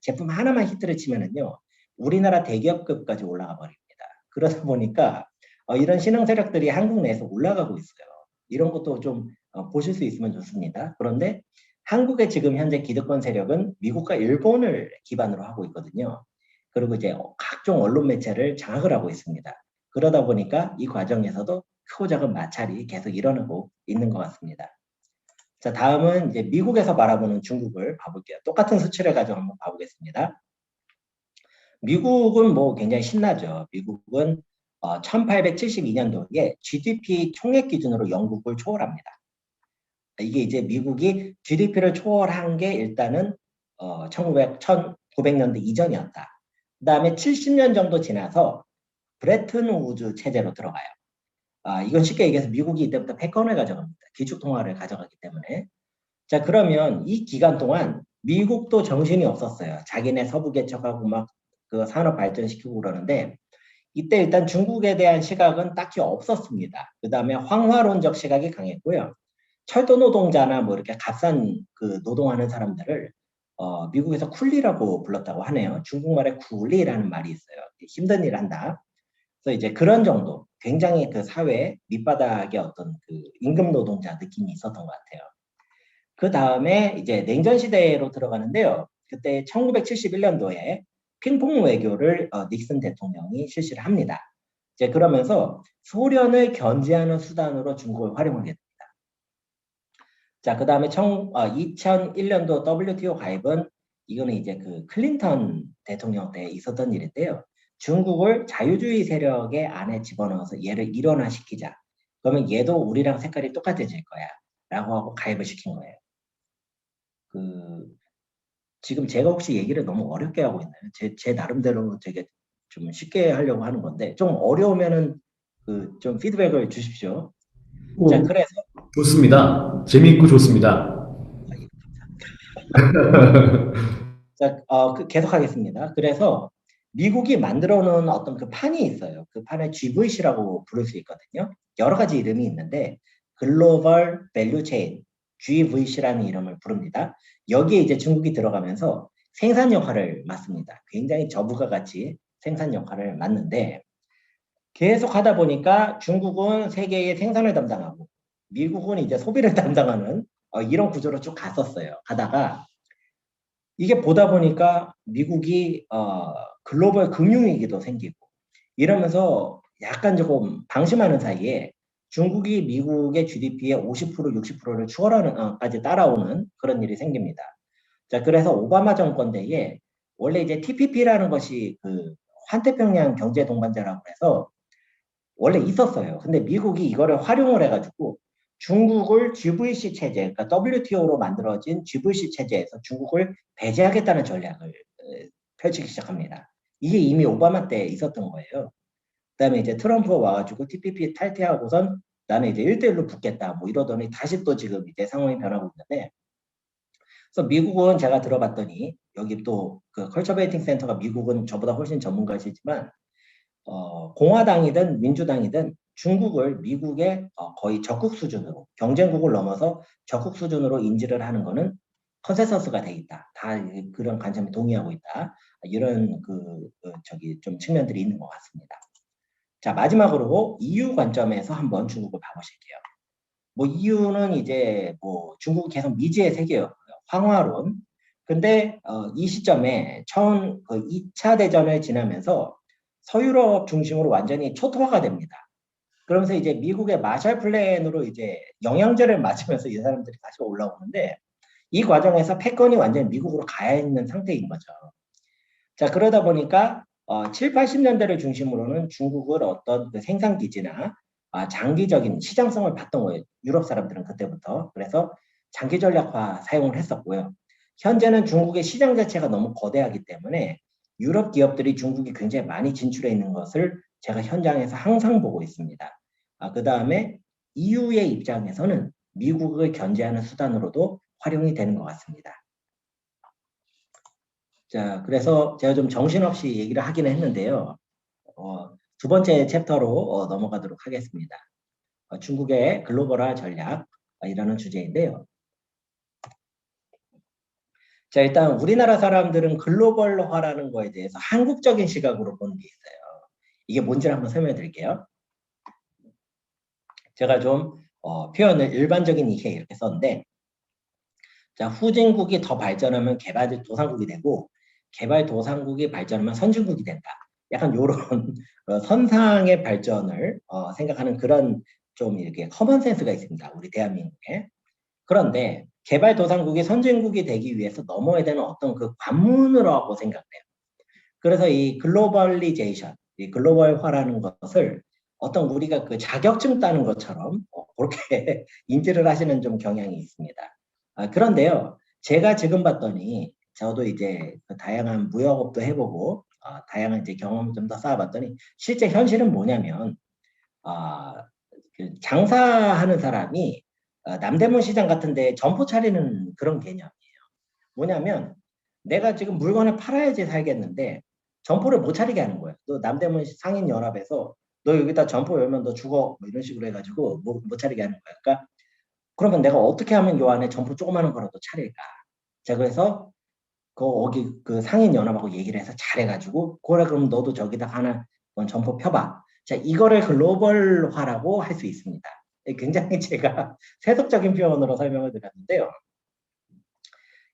[SPEAKER 2] 제품 하나만 히트를 치면은요, 우리나라 대기업급까지 올라가 버립니다. 그러다 보니까 이런 신흥 세력들이 한국 내에서 올라가고 있어요. 이런 것도 좀 보실 수 있으면 좋습니다. 그런데 한국의 지금 현재 기득권 세력은 미국과 일본을 기반으로 하고 있거든요. 그리고 이제 각종 언론 매체를 장악을 하고 있습니다. 그러다 보니까 이 과정에서도 크고 작은 마찰이 계속 일어나고 있는 것 같습니다. 자, 다음은 이제 미국에서 바라보는 중국을 봐볼게요. 똑같은 수치를 가지고 한번 봐보겠습니다. 미국은 뭐 굉장히 신나죠. 미국은 1872년도에 GDP 총액 기준으로 영국을 초월합니다. 이게 이제 미국이 GDP를 초월한 게 일단은 1900년대 이전이었다. 그 다음에 70년 정도 지나서 브레튼 우즈 체제로 들어가요. 이건 쉽게 얘기해서 미국이 이때부터 패권을 가져갑니다. 기축통화를 가져가기 때문에. 자, 그러면 이 기간 동안 미국도 정신이 없었어요. 자기네 서부 개척하고 막 그 산업 발전시키고 그러는데 이때 일단 중국에 대한 시각은 딱히 없었습니다. 그 다음에 황화론적 시각이 강했고요. 철도 노동자나 뭐 이렇게 값싼 그 노동하는 사람들을 미국에서 쿨리라고 불렀다고 하네요. 중국말에 쿨리라는 말이 있어요. 힘든 일 한다. 그래서 이제 그런 정도, 굉장히 그 사회 밑바닥의 어떤 그 임금 노동자 느낌이 있었던 것 같아요. 그 다음에 이제 냉전 시대로 들어가는데요. 그때 1971년도에 핑퐁 외교를 닉슨 대통령이 실시를 합니다. 이제 그러면서 소련을 견제하는 수단으로 중국을 활용하게 됩니다. 자, 그 다음에 2001년도 WTO 가입은 이거는 이제 그 클린턴 대통령 때 있었던 일인데요. 중국을 자유주의 세력의 안에 집어넣어서 얘를 일원화시키자. 그러면 얘도 우리랑 색깔이 똑같아질 거야. 라고 하고 가입을 시킨 거예요. 지금 제가 혹시 얘기를 너무 어렵게 하고 있나요? 제 나름대로 되게 좀 쉽게 하려고 하는 건데, 좀 어려우면은 좀 피드백을 주십시오. 자, 그래서.
[SPEAKER 1] 좋습니다. 재미있고 좋습니다.
[SPEAKER 2] 자, 계속하겠습니다. 그래서 미국이 만들어 놓은 어떤 그 판이 있어요. 그 판을 GVC라고 부를 수 있거든요. 여러 가지 이름이 있는데 글로벌 밸류 체인 GVC라는 이름을 부릅니다. 여기에 이제 중국이 들어가면서 생산 역할을 맡습니다. 굉장히 저부가 같이 생산 역할을 맡는데 계속 하다 보니까 중국은 세계의 생산을 담당하고 미국은 이제 소비를 담당하는 이런 구조로 쭉 갔었어요. 가다가 이게 보다 보니까 미국이 글로벌 금융위기도 생기고 이러면서 약간 조금 방심하는 사이에 중국이 미국의 GDP의 50% 60%를 추월하는 까지 따라오는 그런 일이 생깁니다. 자, 그래서 오바마 정권 때에 원래 이제 TPP라는 것이 그 환태평양 경제 동반자라고 해서 원래 있었어요. 근데 미국이 이거를 활용을 해가지고 중국을 GVC 체제, 그러니까 WTO로 만들어진 GVC 체제에서 중국을 배제하겠다는 전략을 펼치기 시작합니다. 이게 이미 오바마 때 있었던 거예요. 그다음에 이제 트럼프가 와가지고 TPP 탈퇴하고선 나는 이제 1대1로 붙겠다 뭐 이러더니 다시 또 지금 이제 상황이 변하고 있는데, 그래서 미국은 제가 들어봤더니 여기 또 그 컬처 베이팅 센터가 미국은 저보다 훨씬 전문가시지만 공화당이든 민주당이든 중국을 미국의 거의 적국 수준으로, 경쟁국을 넘어서 적국 수준으로 인지를 하는 거는 컨센서스가 돼 있다. 다 그런 관점에 동의하고 있다. 이런 저기 좀 측면들이 있는 것 같습니다. 자, 마지막으로 EU 관점에서 한번 중국을 봐보실게요. 뭐 EU는 이제 뭐 중국은 계속 미지의 세계였고요. 황화론. 근데 이 시점에 처음 그 2차 대전을 지나면서 서유럽 중심으로 완전히 초토화가 됩니다. 그러면서 이제 미국의 마샬 플랜으로 이제 영양제를 맞으면서 이 사람들이 다시 올라오는데 이 과정에서 패권이 완전히 미국으로 가야 있는 상태인 거죠. 자, 그러다 보니까 7, 80년대를 중심으로는 중국을 어떤 그 생산 기지나 장기적인 시장성을 봤던 거예요. 유럽 사람들은 그때부터. 그래서 장기 전략화 사용을 했었고요. 현재는 중국의 시장 자체가 너무 거대하기 때문에 유럽 기업들이 중국이 굉장히 많이 진출해 있는 것을 제가 현장에서 항상 보고 있습니다. 그 다음에 EU의 입장에서는 미국을 견제하는 수단으로도 활용이 되는 것 같습니다. 자, 그래서 제가 좀 정신없이 얘기를 하기는 했는데요. 두 번째 챕터로 넘어가도록 하겠습니다. 중국의 글로벌화 전략, 이라는 주제인데요. 자, 일단 우리나라 사람들은 글로벌화라는 거에 대해서 한국적인 시각으로 보는 게 있어요. 이게 뭔지를 한번 설명해 드릴게요. 제가 좀 표현을 일반적인 이렇게 썼는데, 자, 후진국이 더 발전하면 개발도상국이 되고 개발도상국이 발전하면 선진국이 된다. 약간 이런 선상의 발전을 생각하는 그런 좀 이렇게 커먼 센스가 있습니다. 우리 대한민국에. 그런데 개발도상국이 선진국이 되기 위해서 넘어야 되는 어떤 그 관문으로하고 생각돼요. 그래서 이 글로벌리제이션, 이 글로벌화라는 것을 어떤 우리가 그 자격증 따는 것처럼 그렇게 인지를 하시는 좀 경향이 있습니다. 그런데요, 제가 지금 봤더니 저도 이제 그 다양한 무역업도 해보고 다양한 이제 경험을 좀 더 쌓아봤더니 실제 현실은 뭐냐면 그 장사하는 사람이 남대문 시장 같은데 점포 차리는 그런 개념이에요. 뭐냐면 내가 지금 물건을 팔아야지 살겠는데 점포를 못 차리게 하는 거예요. 너 남대문 상인연합에서 너 여기다 점포 열면 너 죽어 뭐 이런 식으로 해가지고 못 차리게 하는 거예요. 그러니까 그러면 내가 어떻게 하면 요 안에 점포 조그마한 거라도 차릴까? 자, 그래서 거기 그 상인연합하고 얘기를 해서 잘해가지고 그래 그럼 너도 저기다 하나 점포 펴봐. 자, 이거를 글로벌화라고 할 수 있습니다. 굉장히 제가 세속적인 표현으로 설명을 드렸는데요.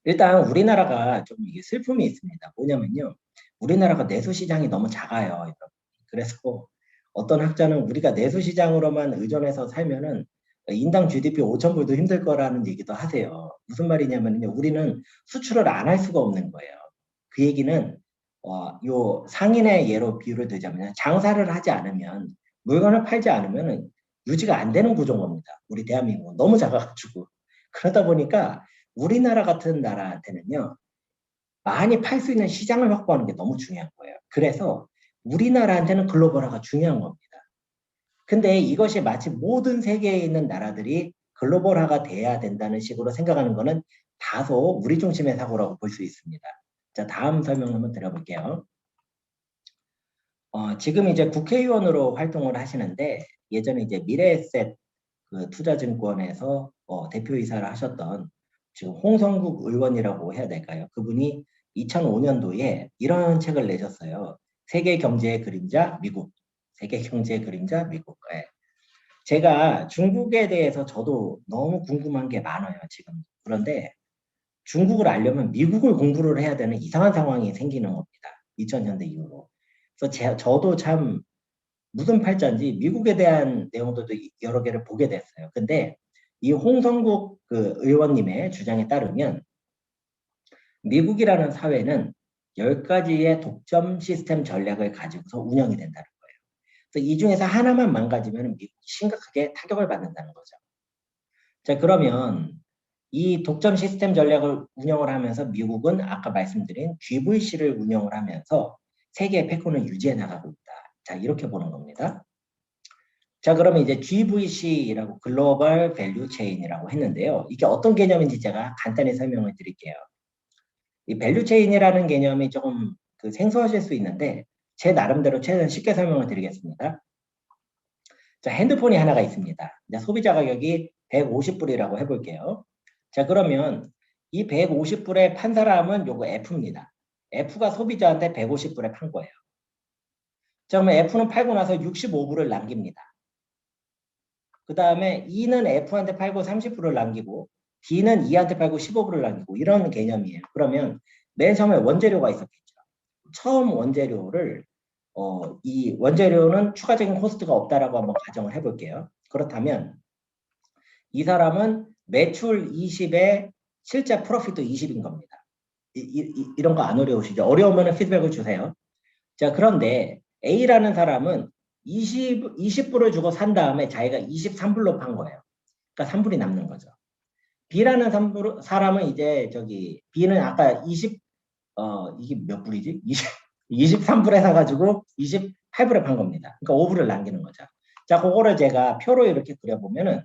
[SPEAKER 2] 일단 우리나라가 좀 이게 슬픔이 있습니다. 뭐냐면요. 우리나라가 내수 시장이 너무 작아요. 여러분. 그래서 어떤 학자는 우리가 내수 시장으로만 의존해서 살면은 인당 GDP 5천 불도 힘들 거라는 얘기도 하세요. 무슨 말이냐면요. 우리는 수출을 안 할 수가 없는 거예요. 그 얘기는 요 상인의 예로 비유를 들자면 장사를 하지 않으면 물건을 팔지 않으면 유지가 안 되는 구조인 겁니다. 우리 대한민국은 너무 작아가지고. 그러다 보니까 우리나라 같은 나라한테는요, 많이 팔 수 있는 시장을 확보하는 게 너무 중요한 거예요. 그래서 우리나라한테는 글로벌화가 중요한 겁니다. 근데 이것이 마치 모든 세계에 있는 나라들이 글로벌화가 돼야 된다는 식으로 생각하는 것은 다소 우리 중심의 사고라고 볼 수 있습니다. 자, 다음 설명 한번 드려볼게요. 지금 이제 국회의원으로 활동을 하시는데 예전에 이제 미래에셋 그 투자증권에서 대표이사를 하셨던 지금 홍성국 의원이라고 해야 될까요? 그분이 2005년도에 이런 책을 내셨어요. 세계 경제의 그림자 미국. 세계 경제의 그림자 미국. 예. 제가 중국에 대해서 저도 너무 궁금한 게 많아요, 지금. 그런데 중국을 알려면 미국을 공부를 해야 되는 이상한 상황이 생기는 겁니다. 2000년대 이후로. 그래서 저도 참 무슨 팔자인지 미국에 대한 내용들도 여러 개를 보게 됐어요. 근데 이 홍성국 그 의원님의 주장에 따르면 미국이라는 사회는 10가지의 독점 시스템 전략을 가지고서 운영이 된다는 거예요. 그래서 이 중에서 하나만 망가지면 미국이 심각하게 타격을 받는다는 거죠. 자, 그러면 이 독점 시스템 전략을 운영을 하면서 미국은 아까 말씀드린 GVC를 운영을 하면서 세계의 패권을 유지해 나가고 있다. 자, 이렇게 보는 겁니다. 자, 그러면 이제 GVC라고 글로벌 밸류 체인이라고 했는데요. 이게 어떤 개념인지 제가 간단히 설명을 드릴게요. 이 밸류 체인이라는 개념이 조금 생소하실 수 있는데 제 나름대로 최대한 쉽게 설명을 드리겠습니다. 자, 핸드폰이 하나가 있습니다. 소비자 가격이 150불이라고 해볼게요. 자, 그러면 이 150불에 판 사람은 요거 F입니다. F가 소비자한테 150불에 판 거예요. 자, 그러면 F는 팔고 나서 65불을 남깁니다. 그 다음에 E는 F한테 팔고 30불을 남기고 D는 E한테 팔고 15불을 남기고 이런 개념이에요. 그러면 맨 처음에 원재료가 있었겠죠. 처음 원재료를 이 원재료는 추가적인 코스트가 없다라고 한번 가정을 해볼게요. 그렇다면 이 사람은 매출 20에 실제 프로핏도 20인 겁니다. 이런 거 안 어려우시죠? 어려우면 피드백을 주세요. 자, 그런데 A라는 사람은 20불을 주고 산 다음에 자기가 23불로 판 거예요. 그러니까 3불이 남는 거죠. B라는 사람은 이제 B는 아까 이게 몇 불이지? 23불에 사가지고 28불에 판 겁니다. 그러니까 5불을 남기는 거죠. 자, 그거를 제가 표로 이렇게 그려보면은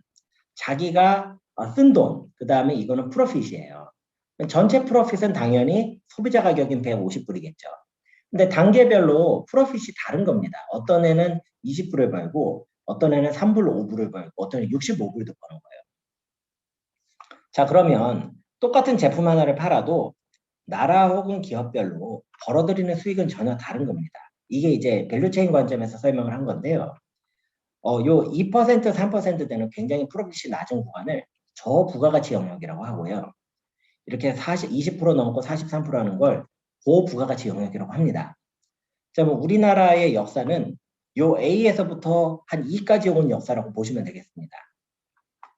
[SPEAKER 2] 자기가 쓴 돈, 그 다음에 이거는 프로핏이에요. 전체 프로핏은 당연히 소비자 가격인 150불이겠죠. 근데 단계별로 프로핏이 다른 겁니다. 어떤 애는 20불을 벌고, 어떤 애는 3불, 5불을 벌고, 어떤 애는 65불도 버는 거예요. 자, 그러면 똑같은 제품 하나를 팔아도 나라 혹은 기업별로 벌어들이는 수익은 전혀 다른 겁니다. 이게 이제 밸류체인 관점에서 설명을 한 건데요. 요 2%, 3% 되는 굉장히 프로핏이 낮은 구간을 저부가가치 영역이라고 하고요. 이렇게 20% 넘고 43% 하는 걸 고부가가치 영역이라고 합니다. 자, 뭐 우리나라의 역사는 요 A에서부터 한 E까지 온 역사라고 보시면 되겠습니다.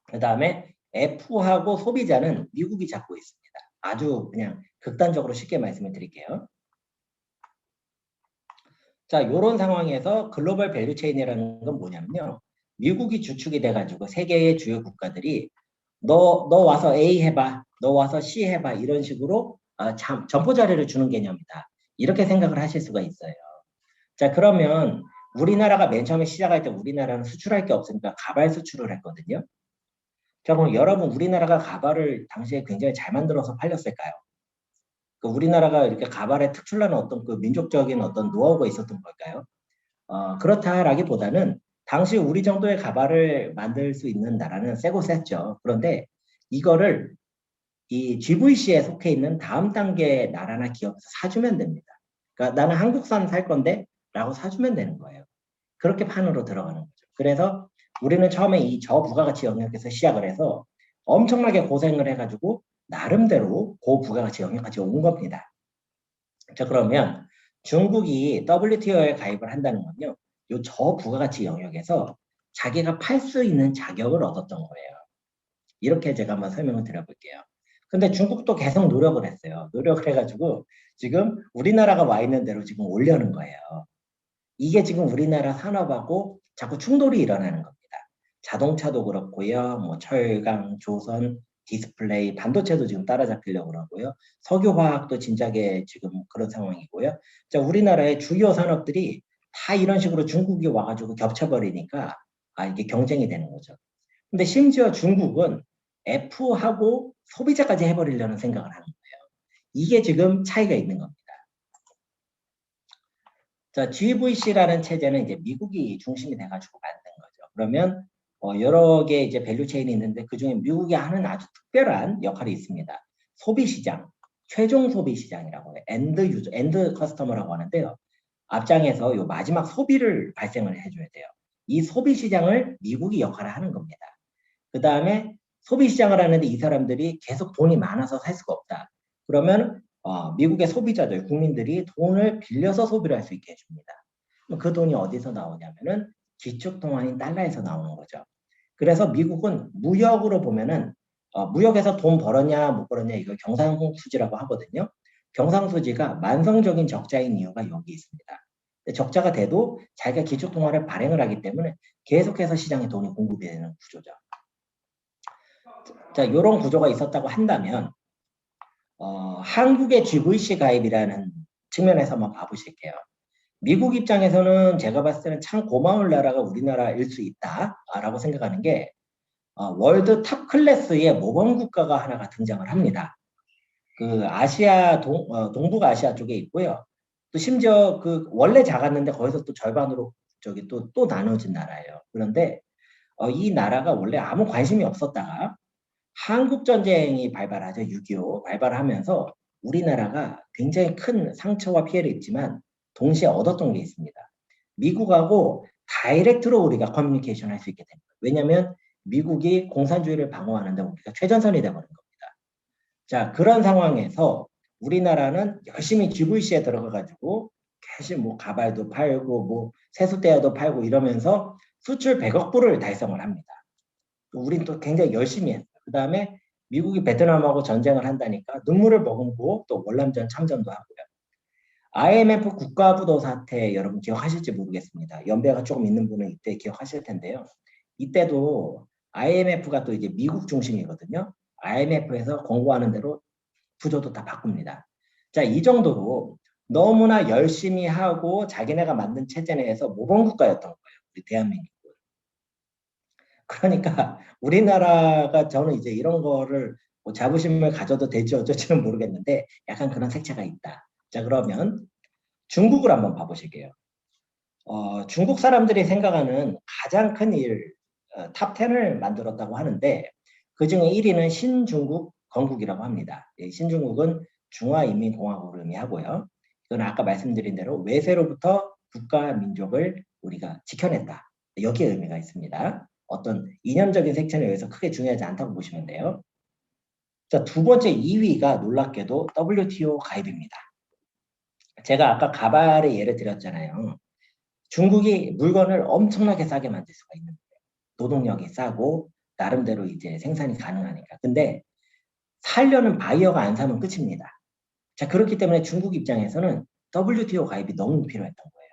[SPEAKER 2] 그 다음에 F하고 소비자는 미국이 잡고 있습니다. 아주 그냥 극단적으로 쉽게 말씀을 드릴게요. 자, 요런 상황에서 글로벌 밸류 체인이라는 건 뭐냐면요. 미국이 주축이 돼가지고 세계의 주요 국가들이 너 와서 A 해봐, 너 와서 C 해봐 이런 식으로 점포 자료를 주는 개념이다. 이렇게 생각을 하실 수가 있어요. 자, 그러면 우리나라가 맨 처음에 시작할 때 우리나라는 수출할 게 없으니까 가발 수출을 했거든요. 자, 그럼 여러분 우리나라가 가발을 당시에 굉장히 잘 만들어서 팔렸을까요? 우리나라가 이렇게 가발에 특출난 어떤 민족적인 어떤 노하우가 있었던 걸까요? 그렇다라기보다는 당시 우리 정도의 가발을 만들 수 있는 나라는 세고 셌죠. 그런데 이거를 이 GVC에 속해 있는 다음 단계 나라나 기업에서 사주면 됩니다. 그러니까 나는 한국산 살 건데 라고 사주면 되는 거예요. 그렇게 판으로 들어가는 거죠. 그래서 우리는 처음에 이 저부가가치 영역에서 시작을 해서 엄청나게 고생을 해가지고 나름대로 고부가가치 영역까지 온 겁니다. 자, 그러면 중국이 WTO에 가입을 한다는 건요. 이 저부가가치 영역에서 자기가 팔 수 있는 자격을 얻었던 거예요. 이렇게 제가 한번 설명을 드려볼게요. 근데 중국도 계속 노력을 했어요. 노력을 해가지고 지금 우리나라가 와 있는 대로 지금 올려는 거예요. 이게 지금 우리나라 산업하고 자꾸 충돌이 일어나는 겁니다. 자동차도 그렇고요. 뭐 철강, 조선, 디스플레이, 반도체도 지금 따라잡히려고 그러고요. 석유화학도 진작에 지금 그런 상황이고요. 자, 우리나라의 주요 산업들이 다 이런 식으로 중국이 와가지고 겹쳐버리니까 이게 경쟁이 되는 거죠. 근데 심지어 중국은 F하고 소비자까지 해버리려는 생각을 하는 거예요. 이게 지금 차이가 있는 겁니다. 자, GVC라는 체제는 이제 미국이 중심이 돼가지고 만든 거죠. 그러면 여러 개 이제 밸류 체인이 있는데 그 중에 미국이 하는 아주 특별한 역할이 있습니다. 소비 시장, 최종 소비 시장이라고 해요. 엔드 커스터머라고 하는데요. 앞장에서 요 마지막 소비를 발생을 해줘야 돼요. 이 소비 시장을 미국이 역할을 하는 겁니다. 그 다음에 소비 시장을 하는데 이 사람들이 계속 돈이 많아서 살 수가 없다. 그러면 미국의 소비자들, 국민들이 돈을 빌려서 소비를 할 수 있게 해줍니다. 그 돈이 어디서 나오냐면은 기축통화인 달러에서 나오는 거죠. 그래서 미국은 무역으로 보면은 무역에서 돈 벌었냐 못 벌었냐 이걸 경상수지라고 하거든요. 경상수지가 만성적인 적자인 이유가 여기 있습니다. 적자가 돼도 자기가 기축통화를 발행을 하기 때문에 계속해서 시장에 돈이 공급이 되는 구조죠. 자, 이런 구조가 있었다고 한다면 한국의 GVC 가입이라는 측면에서 한번 봐보실게요. 미국 입장에서는 제가 봤을 때는 참 고마울 나라가 우리나라일 수 있다라고 생각하는 게 월드 탑 클래스의 모범 국가가 하나가 등장을 합니다. 그 아시아 동북아시아 쪽에 있고요. 또 심지어 그 원래 작았는데 거기서 또 절반으로 저기 또 나눠진 나라예요. 그런데 이 나라가 원래 아무 관심이 없었다가 한국 전쟁이 발발하죠. 6.25 발발하면서 우리나라가 굉장히 큰 상처와 피해를 입지만 동시에 얻었던 게 있습니다. 미국하고 다이렉트로 우리가 커뮤니케이션 할 수 있게 됩니다. 왜냐하면 미국이 공산주의를 방어하는데 우리가 최전선이 되버린 겁니다. 자, 그런 상황에서 우리나라는 열심히 GVC에 들어가가지고 계속 뭐 가발도 팔고 뭐 세숫대야도 팔고 이러면서 수출 100억 불을 달성을 합니다. 우린 또 굉장히 열심히 했어요. 그 다음에 미국이 베트남하고 전쟁을 한다니까 눈물을 머금고 또 월남전 참전도 하고요. IMF 국가부도 사태 여러분 기억하실지 모르겠습니다. 연배가 조금 있는 분은 이때 기억하실 텐데요. 이때도 IMF가 또 이제 미국 중심이거든요. IMF에서 권고하는 대로 구조도 다 바꿉니다. 자, 이 정도로 너무나 열심히 하고 자기네가 만든 체제 내에서 모범국가였던 거예요. 우리 대한민국. 그러니까 우리나라가 저는 이제 이런 거를 뭐 자부심을 가져도 될지 어쩔지는 모르겠는데 약간 그런 색채가 있다. 자, 그러면 중국을 한번 봐보실게요. 중국 사람들이 생각하는 가장 큰 일, 탑 10을 만들었다고 하는데 그 중에 1위는 신중국 건국이라고 합니다. 신중국은 중화인민공화국을 의미하고요. 이건 아까 말씀드린 대로 외세로부터 국가 민족을 우리가 지켜냈다. 여기에 의미가 있습니다. 어떤 이념적인 색채는 여기서 크게 중요하지 않다고 보시면 돼요. 자, 두 번째 2위가 놀랍게도 WTO 가입입니다. 제가 아까 가발의 예를 드렸잖아요. 중국이 물건을 엄청나게 싸게 만들 수가 있는 거예요. 노동력이 싸고 나름대로 이제 생산이 가능하니까. 근데 살려는 바이어가 안 사면 끝입니다. 자, 그렇기 때문에 중국 입장에서는 WTO 가입이 너무 필요했던 거예요.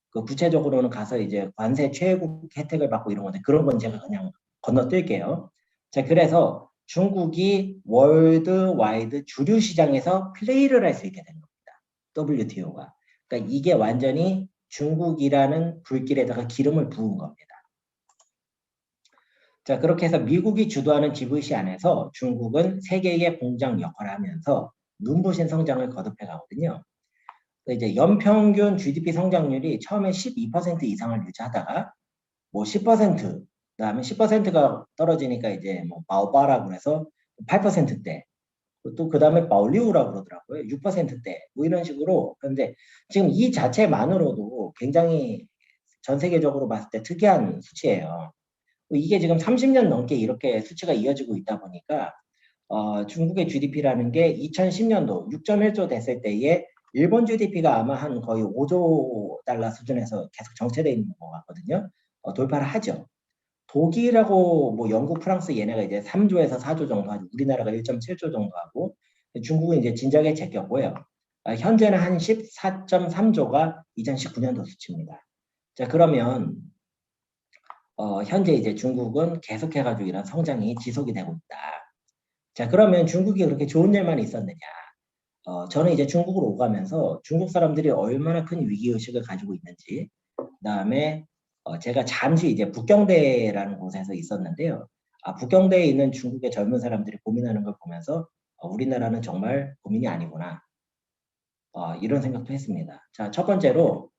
[SPEAKER 2] 그 구체적으로는 가서 이제 관세 최고 혜택을 받고 이런 건데 그런 건 제가 그냥 건너뛸게요. 자, 그래서 중국이 월드와이드 주류 시장에서 플레이를 할 수 있게 된 겁니다. WTO가. 그러니까 이게 완전히 중국이라는 불길에다가 기름을 부은 겁니다. 자, 그렇게 해서 미국이 주도하는 GVC 안에서 중국은 세계의 공장 역할을 하면서 눈부신 성장을 거듭해 가거든요. 이제 연평균 GDP 성장률이 처음에 12% 이상을 유지하다가 뭐 10%, 그다음에 10%가 떨어지니까 이제 뭐 마오바라고 해서 8%대, 또 그다음에 마올리우라고 그러더라고요. 6%대, 뭐 이런 식으로. 그런데 지금 이 자체만으로도 굉장히 전 세계적으로 봤을 때 특이한 수치예요. 이게 지금 30년 넘게 이렇게 수치가 이어지고 있다 보니까 중국의 GDP라는 게 2010년도 6.1조 됐을 때에 일본 GDP가 아마 한 거의 5조 달러 수준에서 계속 정체되어 있는 것 같거든요. 돌파를 하죠. 독일하고 뭐 영국, 프랑스 얘네가 이제 3조에서 4조 정도 하고 우리나라가 1.7조 정도 하고 중국은 이제 진작에 제꼈고요. 현재는 한 14.3조가 2019년도 수치입니다. 자, 그러면 현재 이제 중국은 계속해가지고 이런 성장이 지속이 되고 있다. 자, 그러면 중국이 그렇게 좋은 일만 있었느냐? 저는 이제 중국으로 오가면서 중국 사람들이 얼마나 큰 위기의식을 가지고 있는지, 그 다음에 제가 잠시 이제 북경대라는 곳에서 있었는데요. 북경대에 있는 중국의 젊은 사람들이 고민하는 걸 보면서 우리나라는 정말 고민이 아니구나. 이런 생각도 했습니다. 자, 첫 번째로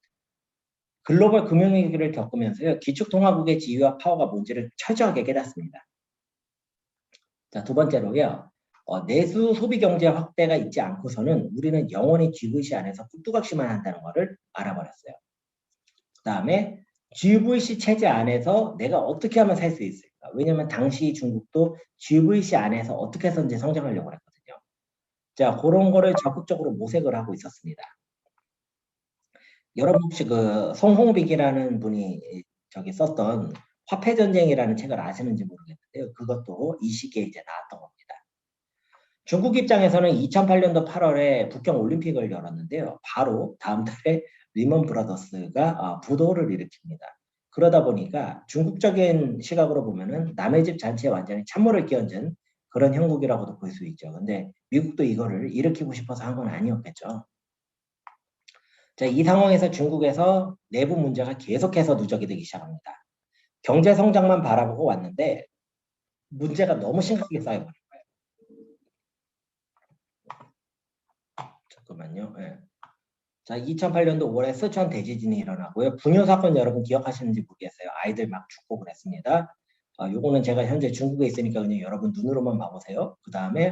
[SPEAKER 2] 글로벌 금융위기를 겪으면서요. 기축통화국의 지위와 파워가 뭔지를 철저하게 깨닫습니다. 자, 두 번째로요. 내수 소비 경제 확대가 있지 않고서는 우리는 영원히 GVC 안에서 뚝딱시만 한다는 것을 알아버렸어요. 그다음에 GVC 체제 안에서 내가 어떻게 하면 살 수 있을까? 왜냐하면 당시 중국도 GVC 안에서 어떻게 해서든지 성장하려고 했거든요. 자, 그런 거를 적극적으로 모색을 하고 있었습니다. 여러분 혹시 그 송홍빅이라는 분이 저기 썼던 화폐전쟁이라는 책을 아시는지 모르겠는데요. 그것도 이 시기에 이제 나왔던 겁니다. 중국 입장에서는 2008년도 8월에 북경 올림픽을 열었는데요. 바로 다음 달에 리먼 브라더스가 부도를 일으킵니다. 그러다 보니까 중국적인 시각으로 보면은 남의 집 잔치에 완전히 찬물을 끼얹은 그런 형국이라고도 볼 수 있죠. 근데 미국도 이거를 일으키고 싶어서 한 건 아니었겠죠. 자, 이 상황에서 중국에서 내부 문제가 계속해서 누적이 되기 시작합니다. 경제 성장만 바라보고 왔는데 문제가 너무 심각하게 쌓여버린 거예요. 잠깐만요. 예. 자, 2008년도 5월에 쓰촨 대지진이 일어나고요. 분요 사건 여러분 기억하시는지 모르겠어요. 아이들 막 죽고 그랬습니다. 요거는 제가 현재 중국에 있으니까 그냥 여러분 눈으로만 봐보세요. 그 다음에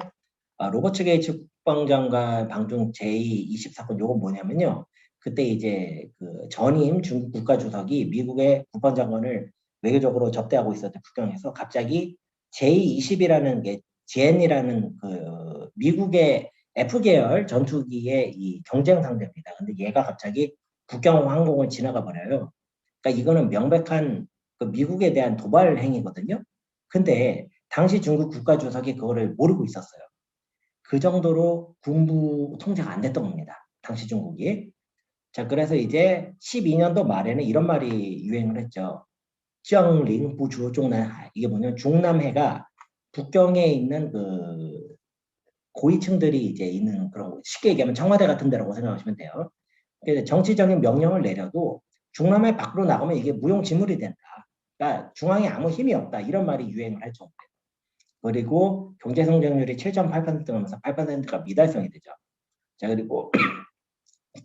[SPEAKER 2] 로버츠 게이츠 국방장관 방중 제2 20사건 요건 뭐냐면요. 그때 이제 그 전임 중국 국가주석이 미국의 국방장관을 외교적으로 접대하고 있었던 북경에서 갑자기 제2-20이라는 게 GN이라는 그 미국의 F계열 전투기의 이 경쟁 상대입니다. 근데 얘가 갑자기 북경 항공을 지나가 버려요. 그러니까 이거는 명백한 그 미국에 대한 도발 행위거든요. 근데 당시 중국 국가주석이 그거를 모르고 있었어요. 그 정도로 군부 통제가 안 됐던 겁니다. 당시 중국이. 자, 그래서 이제 12년도 말에는 이런 말이 유행을 했죠. 정링 부주 중남해. 이게 뭐냐면 중남해가 북경에 있는 그 고위층들이 이제 있는 그런 쉽게 얘기하면 청와대 같은 데라고 생각하시면 돼요. 그래서 정치적인 명령을 내려도 중남해 밖으로 나가면 이게 무용지물이 된다. 그러니까 중앙에 아무 힘이 없다. 이런 말이 유행을 할 정도예요. 그리고 경제 성장률이 7.8%면서 8%가 미달성이 되죠. 자, 그리고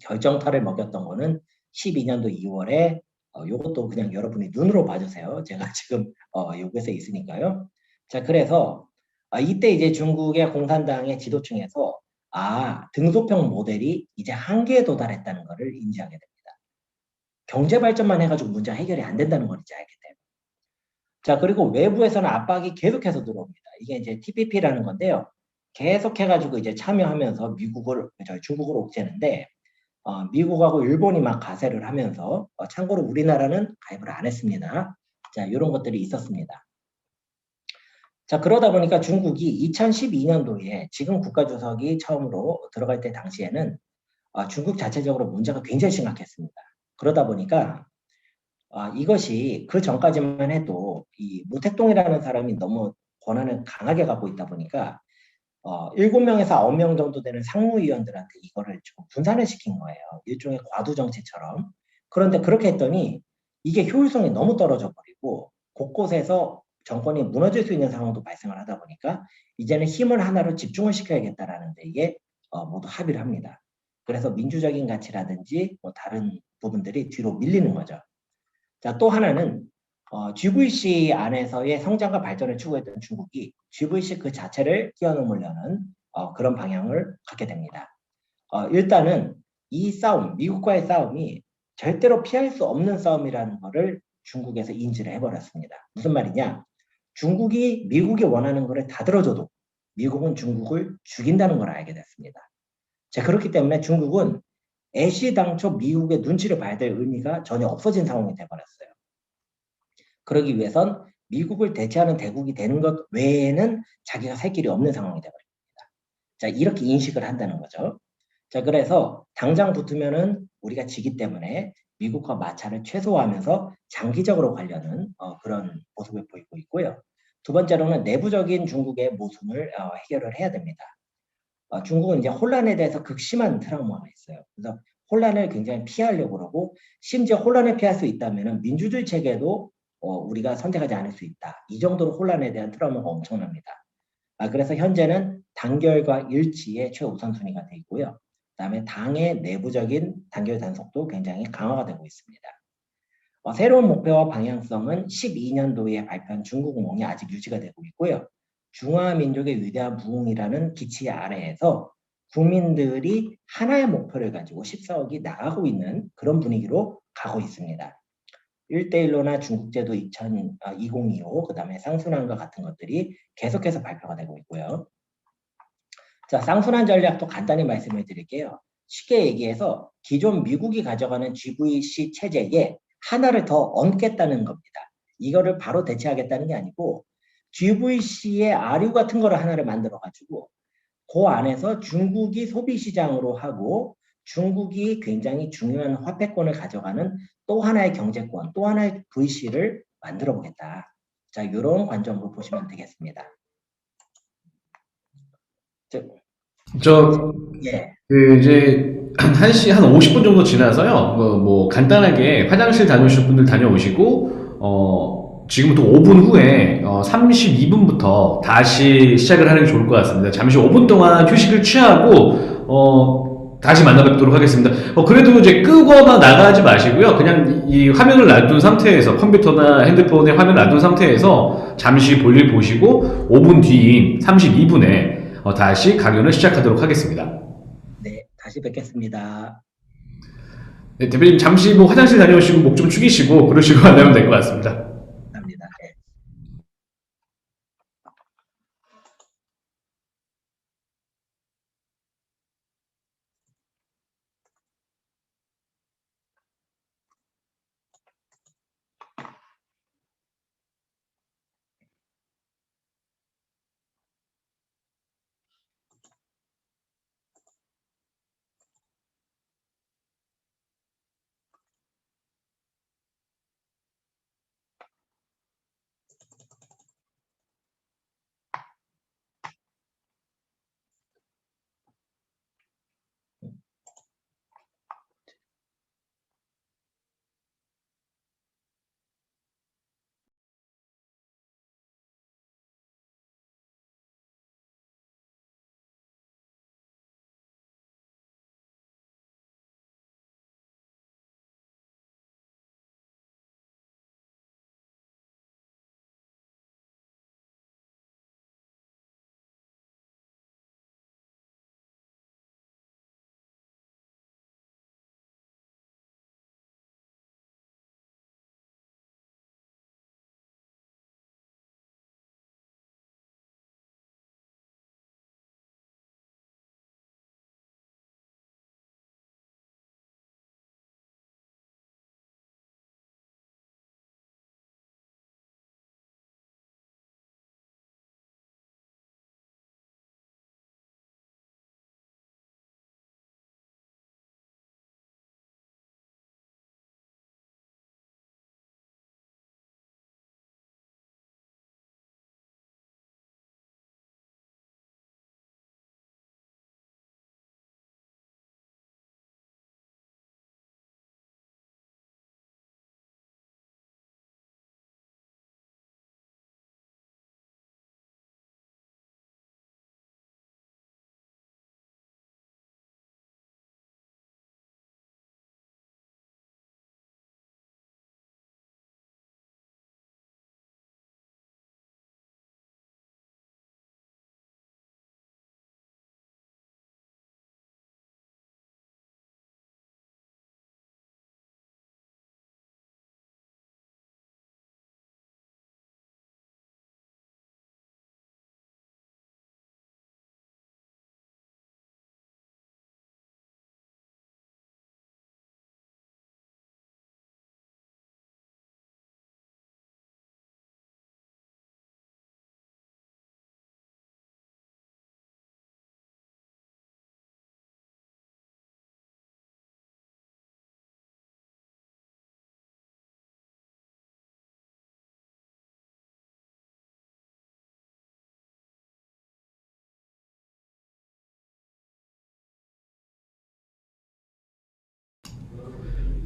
[SPEAKER 2] 결정타를 먹였던 거는 12년도 2월에 요것도 그냥 여러분이 눈으로 봐주세요. 제가 지금 요것에 있으니까요. 자, 그래서 이때 이제 중국의 공산당의 지도층에서 등소평 모델이 이제 한계에 도달했다는 것을 인지하게 됩니다. 경제 발전만 해가지고 문제가 해결이 안 된다는 걸 이제 알게 돼요. 자, 그리고 외부에서는 압박이 계속해서 들어옵니다. 이게 이제 TPP라는 건데요. 계속해가지고 이제 참여하면서 중국을 옥죄는데 미국하고 일본이 막 가세를 하면서 참고로 우리나라는 가입을 안 했습니다. 자, 이런 것들이 있었습니다. 자, 그러다 보니까 중국이 2012년도에 지금 국가주석이 처음으로 들어갈 때 당시에는 중국 자체적으로 문제가 굉장히 심각했습니다. 그러다 보니까 이것이 그 전까지만 해도 이 모택동이라는 사람이 너무 권한을 강하게 갖고 있다 보니까 7명에서 9명 정도 되는 상무위원들한테 이거를 좀 분산을 시킨 거예요. 일종의 과도 정치처럼. 그런데 그렇게 했더니 이게 효율성이 너무 떨어져 버리고 곳곳에서 정권이 무너질 수 있는 상황도 발생을 하다 보니까 이제는 힘을 하나로 집중을 시켜야겠다라는 데 이게 모두 합의를 합니다. 그래서 민주적인 가치라든지 뭐 다른 부분들이 뒤로 밀리는 거죠. 자, 또 하나는 GVC 안에서의 성장과 발전을 추구했던 중국이 GVC 그 자체를 뛰어넘으려는 그런 방향을 갖게 됩니다. 일단은 이 싸움, 미국과의 싸움이 절대로 피할 수 없는 싸움이라는 것을 중국에서 인지를 해버렸습니다. 무슨 말이냐? 중국이 미국이 원하는 것을 다 들어줘도 미국은 중국을 죽인다는 걸 알게 됐습니다. 자, 그렇기 때문에 중국은 애시당초 미국의 눈치를 봐야 될 의미가 전혀 없어진 상황이 돼버렸어요. 그러기 위해선 미국을 대체하는 대국이 되는 것 외에는 자기가 살 길이 없는 상황이 돼버립니다. 자, 이렇게 인식을 한다는 거죠. 자, 그래서 당장 붙으면은 우리가 지기 때문에 미국과 마찰을 최소화하면서 장기적으로 가려는 그런 모습을 보이고 있고요. 두 번째로는 내부적인 중국의 모순을 해결을 해야 됩니다. 중국은 이제 혼란에 대해서 극심한 트라우마가 있어요. 그래서 혼란을 굉장히 피하려고 그러고 심지어 혼란을 피할 수 있다면 민주주의 체계도 우리가 선택하지 않을 수 있다. 이 정도로 혼란에 대한 트라우마가 엄청납니다. 그래서 현재는 단결과 일치의 최우선순위가 되어 있고요. 그다음에 당의 내부적인 단결 단속도 굉장히 강화가 되고 있습니다. 새로운 목표와 방향성은 12년도에 발표한 중국몽이 아직 유지가 되고 있고요. 중화민족의 위대한 부흥이라는 기치 아래에서 국민들이 하나의 목표를 가지고 14억이 나가고 있는 그런 분위기로 가고 있습니다. 1대1로나 중국제도 2025, 그 다음에 쌍순환과 같은 것들이 계속해서 발표가 되고 있고요. 자, 쌍순환 전략도 간단히 말씀을 드릴게요. 쉽게 얘기해서 기존 미국이 가져가는 GVC 체제에 하나를 더 얹겠다는 겁니다. 이거를 바로 대체하겠다는 게 아니고 GVC의 아류 같은 거를 하나를 만들어가지고 그 안에서 중국이 소비 시장으로 하고 중국이 굉장히 중요한 화폐권을 가져가는 또 하나의 경제권, 또 하나의 VC를 만들어 보겠다. 자, 이런 관점으로 보시면 되겠습니다. 예.
[SPEAKER 1] 이제, 한 50분 정도 지나서요, 간단하게 화장실 다녀오실 분들 다녀오시고, 지금부터 5분 후에, 32분부터 다시 시작을 하는 게 좋을 것 같습니다. 잠시 5분 동안 휴식을 취하고, 다시 만나 뵙도록 하겠습니다. 그래도 이제 끄거나 나가지 마시고요. 그냥 이 화면을 놔둔 상태에서, 컴퓨터나 핸드폰에 화면을 놔둔 상태에서 잠시 볼일 보시고, 5분 뒤인 32분에 다시 강연을 시작하도록 하겠습니다.
[SPEAKER 2] 네, 다시 뵙겠습니다.
[SPEAKER 1] 네, 대표님 잠시 화장실 다녀오시고 목 좀 축이시고 그러시고 만나면 될 것 같습니다.
[SPEAKER 2] 감사합니다. 네.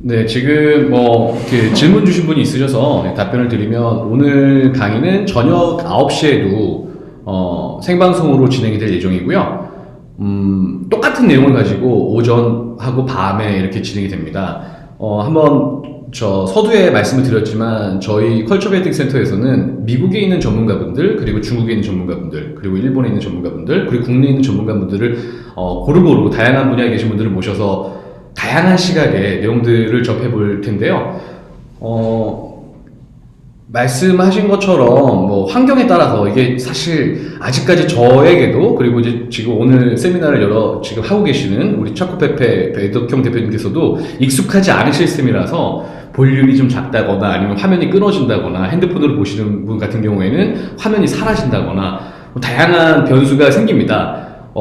[SPEAKER 1] 네, 지금 질문 주신 분이 있으셔서 답변을 드리면 오늘 강의는 저녁 9시에도 생방송으로 진행이 될 예정이고요. 똑같은 내용을 가지고 오전하고 밤에 이렇게 진행이 됩니다. 한번 저 서두에 말씀을 드렸지만 저희 컬처 베이팅 센터에서는 미국에 있는 전문가분들 그리고 중국에 있는 전문가분들 그리고 일본에 있는 전문가분들 그리고 국내에 있는 전문가분들을 고루고루 다양한 분야에 계신 분들을 모셔서 다양한 시각의 내용들을 접해 볼 텐데요. 말씀하신 것처럼 뭐 환경에 따라서 이게 사실 아직까지 저에게도 그리고 이제 지금 오늘 세미나를 지금 하고 계시는 우리 차코페페 배덕형 대표님께서도 익숙하지 않은 시스템이라서 볼륨이 좀 작다거나 아니면 화면이 끊어진다거나 핸드폰으로 보시는 분 같은 경우에는 화면이 사라진다거나 뭐 다양한 변수가 생깁니다.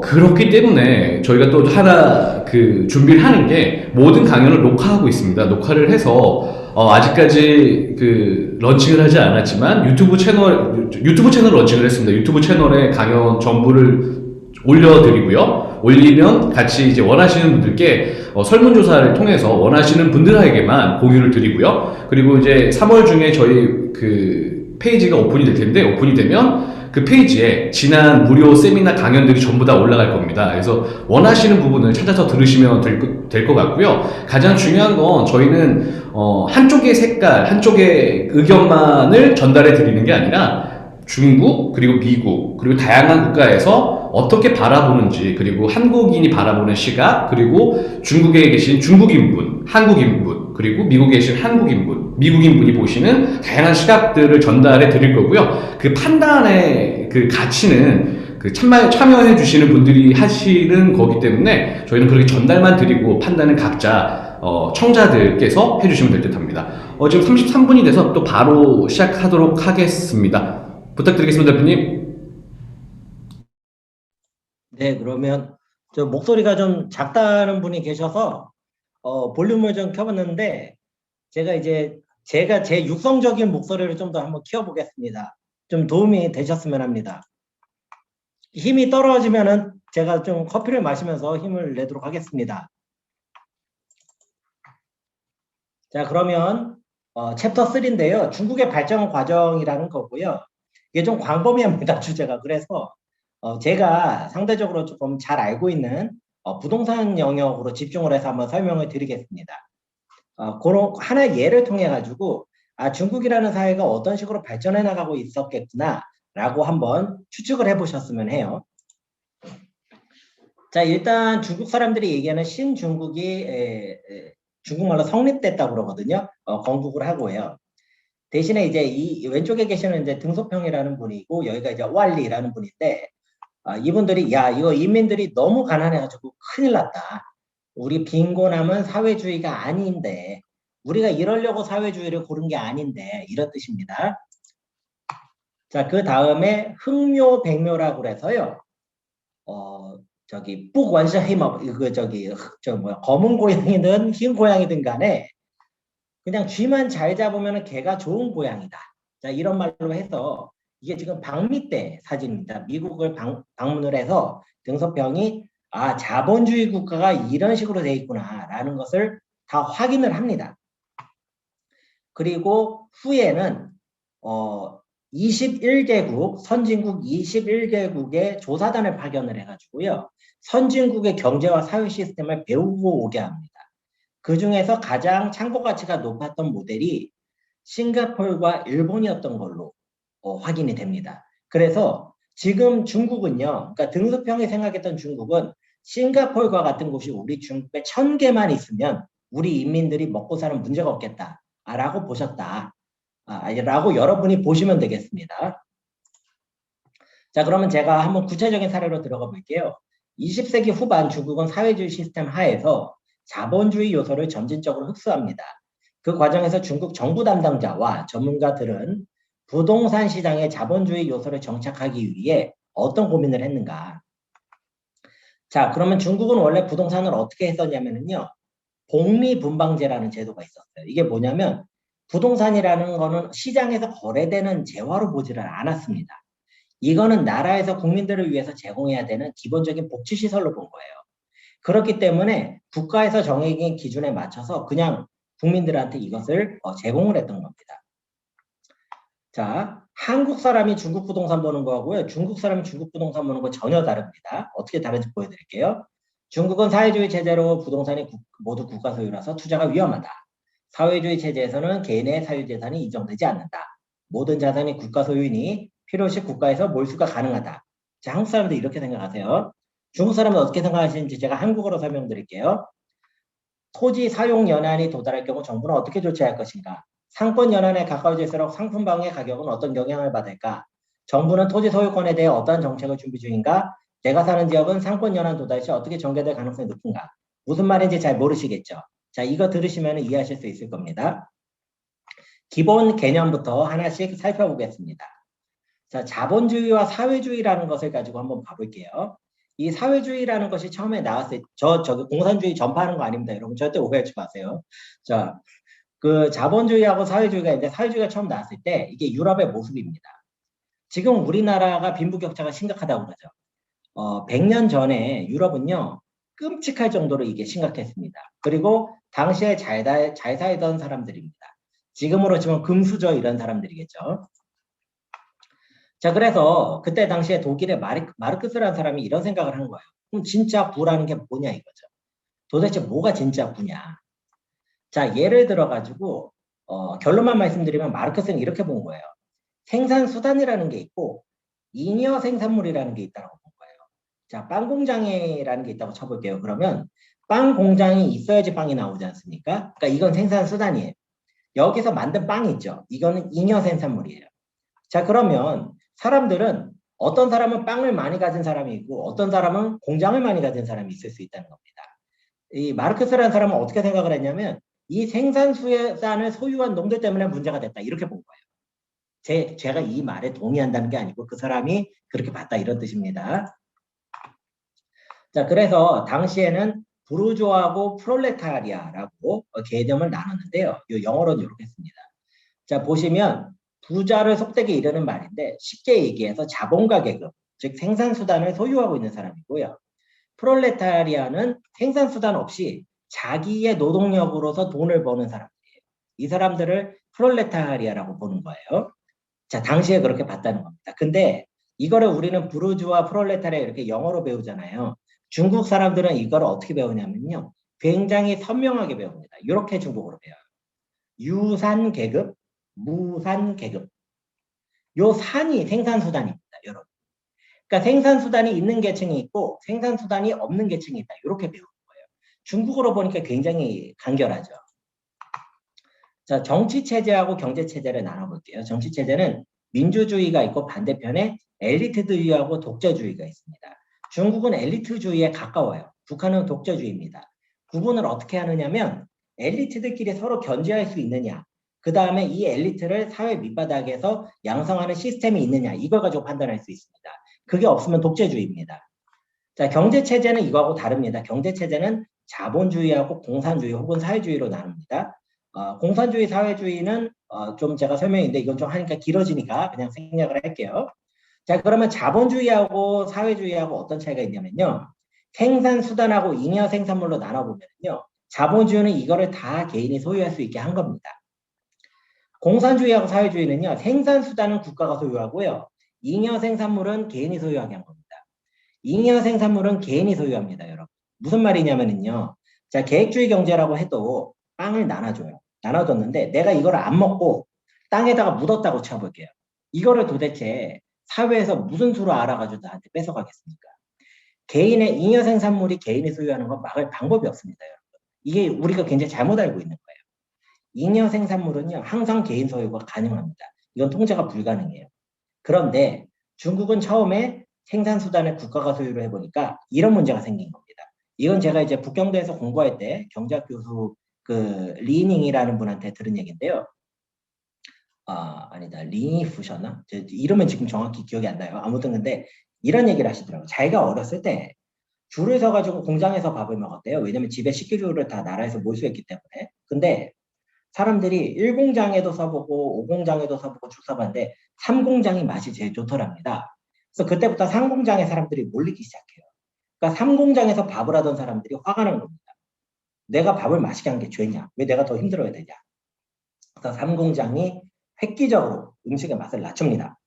[SPEAKER 1] 그렇기 때문에 저희가 또 하나 그 준비를 하는 게 모든 강연을 녹화하고 있습니다. 녹화를 해서 아직까지 그 런칭을 하지 않았지만 유튜브 채널 런칭을 했습니다. 유튜브 채널에 강연 전부를 올려드리고요. 올리면 같이 이제 원하시는 분들께 설문조사를 통해서 원하시는 분들에게만 공유를 드리고요. 그리고 이제 3월 중에 저희 그 페이지가 오픈이 될 텐데 오픈이 되면 그 페이지에 지난 무료 세미나 강연들이 전부 다 올라갈 겁니다. 그래서 원하시는 부분을 찾아서 들으시면 될 것 같고요. 가장 중요한 건 저희는 한쪽의 색깔, 한쪽의 의견만을 전달해 드리는 게 아니라 중국, 그리고 미국, 그리고 다양한 국가에서 어떻게 바라보는지, 그리고 한국인이 바라보는 시각, 그리고 중국에 계신 중국인분, 한국인분, 그리고 미국에 계신 한국인분, 미국인분이 보시는 다양한 시각들을 전달해 드릴 거고요. 그 판단의 그 가치는 그 참여해 주시는 분들이 하시는 거기 때문에 저희는 그렇게 전달만 드리고 판단은 각자 청자들께서 해주시면 될 듯 합니다. 지금 33분이 돼서 또 바로 시작하도록 하겠습니다. 부탁드리겠습니다, 대표님.
[SPEAKER 2] 네, 그러면 저 목소리가 좀 작다는 분이 계셔서 볼륨을 좀 켜봤는데 제가 제 육성적인 목소리를 좀 더 한번 키워보겠습니다. 좀 도움이 되셨으면 합니다. 힘이 떨어지면은 제가 좀 커피를 마시면서 힘을 내도록 하겠습니다. 자, 그러면 챕터 3인데요. 중국의 발전 과정이라는 거고요. 이게 좀 광범위합니다, 주제가. 그래서 제가 상대적으로 조금 잘 알고 있는 부동산 영역으로 집중을 해서 한번 설명을 드리겠습니다. 그런 하나의 예를 통해 가지고 중국이라는 사회가 어떤 식으로 발전해 나가고 있었겠구나 라고 한번 추측을 해보셨으면 해요. 자, 일단 중국 사람들이 얘기하는 신중국이 중국말로 성립됐다고 그러거든요. 건국을 하고요. 대신에 이제 이 왼쪽에 계시는 이제 등소평이라는 분이고 여기가 이제 왈리라는 분인데 이분들이 야 이거 인민들이 너무 가난해가지고 큰일 났다. 우리 빈곤함은 사회주의가 아닌데 우리가 이러려고 사회주의를 고른 게 아닌데 이런 뜻입니다. 자, 그 다음에 흥묘백묘라고 그래서요. 저기 뿌관시해마 검은 고양이든 흰 고양이든 간에 그냥 쥐만 잘 잡으면 개가 좋은 고양이다. 자, 이런 말로 해서 이게 지금 방미 때 사진입니다. 미국을 방문을 해서 등소평이 자본주의 국가가 이런 식으로 돼 있구나라는 것을 다 확인을 합니다. 그리고 후에는 21개국, 선진국 21개국의 조사단을 파견을 해가지고요. 선진국의 경제와 사회 시스템을 배우고 오게 합니다. 그 중에서 가장 참고 가치가 높았던 모델이 싱가포르와 일본이었던 걸로 확인이 됩니다. 그래서 지금 중국은요, 그러니까 등소평이 생각했던 중국은 싱가포르와 같은 곳이 우리 중국에 1000개만 있으면 우리 인민들이 먹고 사는 문제가 없겠다. 라고 보셨다. 라고 여러분이 보시면 되겠습니다. 자, 그러면 제가 한번 구체적인 사례로 들어가 볼게요. 20세기 후반 중국은 사회주의 시스템 하에서 자본주의 요소를 점진적으로 흡수합니다. 그 과정에서 중국 정부 담당자와 전문가들은 부동산 시장에 자본주의 요소를 정착하기 위해 어떤 고민을 했는가? 자, 그러면 중국은 원래 부동산을 어떻게 했었냐면요. 복리분방제라는 제도가 있었어요. 이게 뭐냐면 부동산이라는 거는 시장에서 거래되는 재화로 보지를 않았습니다. 이거는 나라에서 국민들을 위해서 제공해야 되는 기본적인 복지시설로 본 거예요. 그렇기 때문에 국가에서 정해진 기준에 맞춰서 그냥 국민들한테 이것을 제공을 했던 겁니다. 자, 한국 사람이 중국 부동산 보는 거하고요. 중국 사람이 중국 부동산 보는 거 전혀 다릅니다. 어떻게 다른지 보여드릴게요. 중국은 사회주의 체제로 부동산이 모두 국가 소유라서 투자가 위험하다. 사회주의 체제에서는 개인의 사유재산이 인정되지 않는다. 모든 자산이 국가 소유이니 필요시 국가에서 몰수가 가능하다. 자, 한국 사람들 이렇게 생각하세요. 중국 사람은 어떻게 생각하시는지 제가 한국어로 설명드릴게요. 토지 사용 연한이 도달할 경우 정부는 어떻게 조치할 것인가? 상권 연한에 가까워질수록 상품 방의 가격은 어떤 영향을 받을까? 정부는 토지 소유권에 대해 어떠한 정책을 준비 중인가? 내가 사는 지역은 상권 연한 도달 시 어떻게 전개될 가능성이 높은가? 무슨 말인지 잘 모르시겠죠? 자, 이거 들으시면 이해하실 수 있을 겁니다. 기본 개념부터 하나씩 살펴보겠습니다. 자, 자본주의와 사회주의라는 것을 가지고 한번 봐볼게요. 이 사회주의라는 것이 처음에 나왔을 때, 저기 공산주의 전파하는 거 아닙니다. 여러분 절대 오해하지 마세요. 자, 그 자본주의하고 사회주의가 이제 사회주의가 처음 나왔을 때 이게 유럽의 모습입니다. 지금 우리나라가 빈부격차가 심각하다고 그러죠. 100년 전에 유럽은요, 끔찍할 정도로 이게 심각했습니다. 그리고 당시에 잘 살던 사람들입니다. 지금으로 치면 금수저 이런 사람들이겠죠. 자, 그래서 그때 당시에 독일의 마르크스라는 사람이 이런 생각을 한 거예요. 그럼 진짜 부라는 게 뭐냐 이거죠. 도대체 뭐가 진짜 부냐. 자, 예를 들어가지고 결론만 말씀드리면 마르크스는 이렇게 본 거예요. 생산수단이라는 게 있고 잉여 생산물이라는 게 있다고 본 거예요. 자, 빵 공장이라는 게 있다고 쳐볼게요. 그러면 빵 공장이 있어야지 빵이 나오지 않습니까? 그러니까 이건 생산수단이에요. 여기서 만든 빵이 있죠. 이거는 잉여 생산물이에요. 자, 그러면 사람들은 어떤 사람은 빵을 많이 가진 사람이 있고 어떤 사람은 공장을 많이 가진 사람이 있을 수 있다는 겁니다. 이 마르크스라는 사람은 어떻게 생각을 했냐면 이 생산수단을 소유한 놈들 때문에 문제가 됐다 이렇게 본 거예요. 제가 이 말에 동의한다는 게 아니고 그 사람이 그렇게 봤다 이런 뜻입니다. 자, 그래서 당시에는 부르주아하고 프롤레타리아라고 개념을 나눴는데요. 이 영어로는 이렇게 했습니다. 자, 보시면 부자를 속되게 이르는 말인데 쉽게 얘기해서 자본가 계급, 즉 생산수단을 소유하고 있는 사람이고요. 프롤레타리아는 생산수단 없이 자기의 노동력으로서 돈을 버는 사람들이에요. 이 사람들을 프롤레타리아라고 보는 거예요. 자, 당시에 그렇게 봤다는 겁니다. 근데 이거를 우리는 부르주아 프롤레타리아 이렇게 영어로 배우잖아요. 중국 사람들은 이걸 어떻게 배우냐면요. 굉장히 선명하게 배웁니다. 이렇게 중국어로 배워요. 유산 계급, 무산 계급. 요 산이 생산수단입니다, 여러분. 그러니까 생산수단이 있는 계층이 있고 생산수단이 없는 계층이 있다. 이렇게 배우는 거예요. 중국어로 보니까 굉장히 간결하죠. 자, 정치체제하고 경제체제를 나눠볼게요. 정치체제는 민주주의가 있고 반대편에 엘리트주의하고 독재주의가 있습니다. 중국은 엘리트주의에 가까워요. 북한은 독재주의입니다. 구분을 어떻게 하느냐면 엘리트들끼리 서로 견제할 수 있느냐, 그 다음에 이 엘리트를 사회 밑바닥에서 양성하는 시스템이 있느냐, 이걸 가지고 판단할 수 있습니다. 그게 없으면 독재주의입니다. 자, 경제체제는 이거하고 다릅니다. 경제체제는 자본주의하고 공산주의 혹은 사회주의로 나눕니다. 공산주의, 사회주의는 좀 제가 설명인데 이건 좀 하니까 길어지니까 그냥 생략을 할게요. 자, 그러면 자본주의하고 사회주의하고 어떤 차이가 있냐면요. 생산수단하고 잉여 생산물로 나눠보면요. 자본주의는 이거를 다 개인이 소유할 수 있게 한 겁니다. 공산주의하고 사회주의는요. 생산수단은 국가가 소유하고요. 잉여 생산물은 개인이 소유하게 한 겁니다. 잉여 생산물은 개인이 소유합니다, 여러분. 무슨 말이냐면요. 자, 계획주의 경제라고 해도 빵을 나눠줘요. 나눠줬는데 내가 이걸 안 먹고 땅에다가 묻었다고 쳐볼게요. 이거를 도대체 사회에서 무슨 수로 알아가지고 나한테 뺏어가겠습니까? 개인의 잉여 생산물이 개인이 소유하는 건 막을 방법이 없습니다, 여러분. 이게 우리가 굉장히 잘못 알고 있는 거예요. 잉여 생산물은요, 항상 개인 소유가 가능합니다. 이건 통제가 불가능해요. 그런데 중국은 처음에 생산수단을 국가가 소유를 해보니까 이런 문제가 생긴 겁니다. 이건 제가 이제 북경대에서 공부할 때 경제학 교수 그 리닝이라는 분한테 들은 얘기인데요. 아니다. 리니프셨나? 이름은 지금 정확히 기억이 안 나요. 아무튼 근데 이런 얘기를 하시더라고요. 자기가 어렸을 때 줄을 서가지고 공장에서 밥을 먹었대요. 왜냐면 집에 식기류를 다 나라에서 몰수했기 때문에. 근데 사람들이 1공장에도 써보고 5공장에도 써보고 쭉 써봤는데 3공장이 맛이 제일 좋더랍니다. 그래서 그때부터 3공장에 사람들이 몰리기 시작해요. 그러니까 3공장에서 밥을 하던 사람들이 화가 난 겁니다. 내가 밥을 맛있게 한 게 죄냐? 왜 내가 더 힘들어야 되냐? 그래서 3공장이 획기적으로 음식의 맛을 낮춥니다.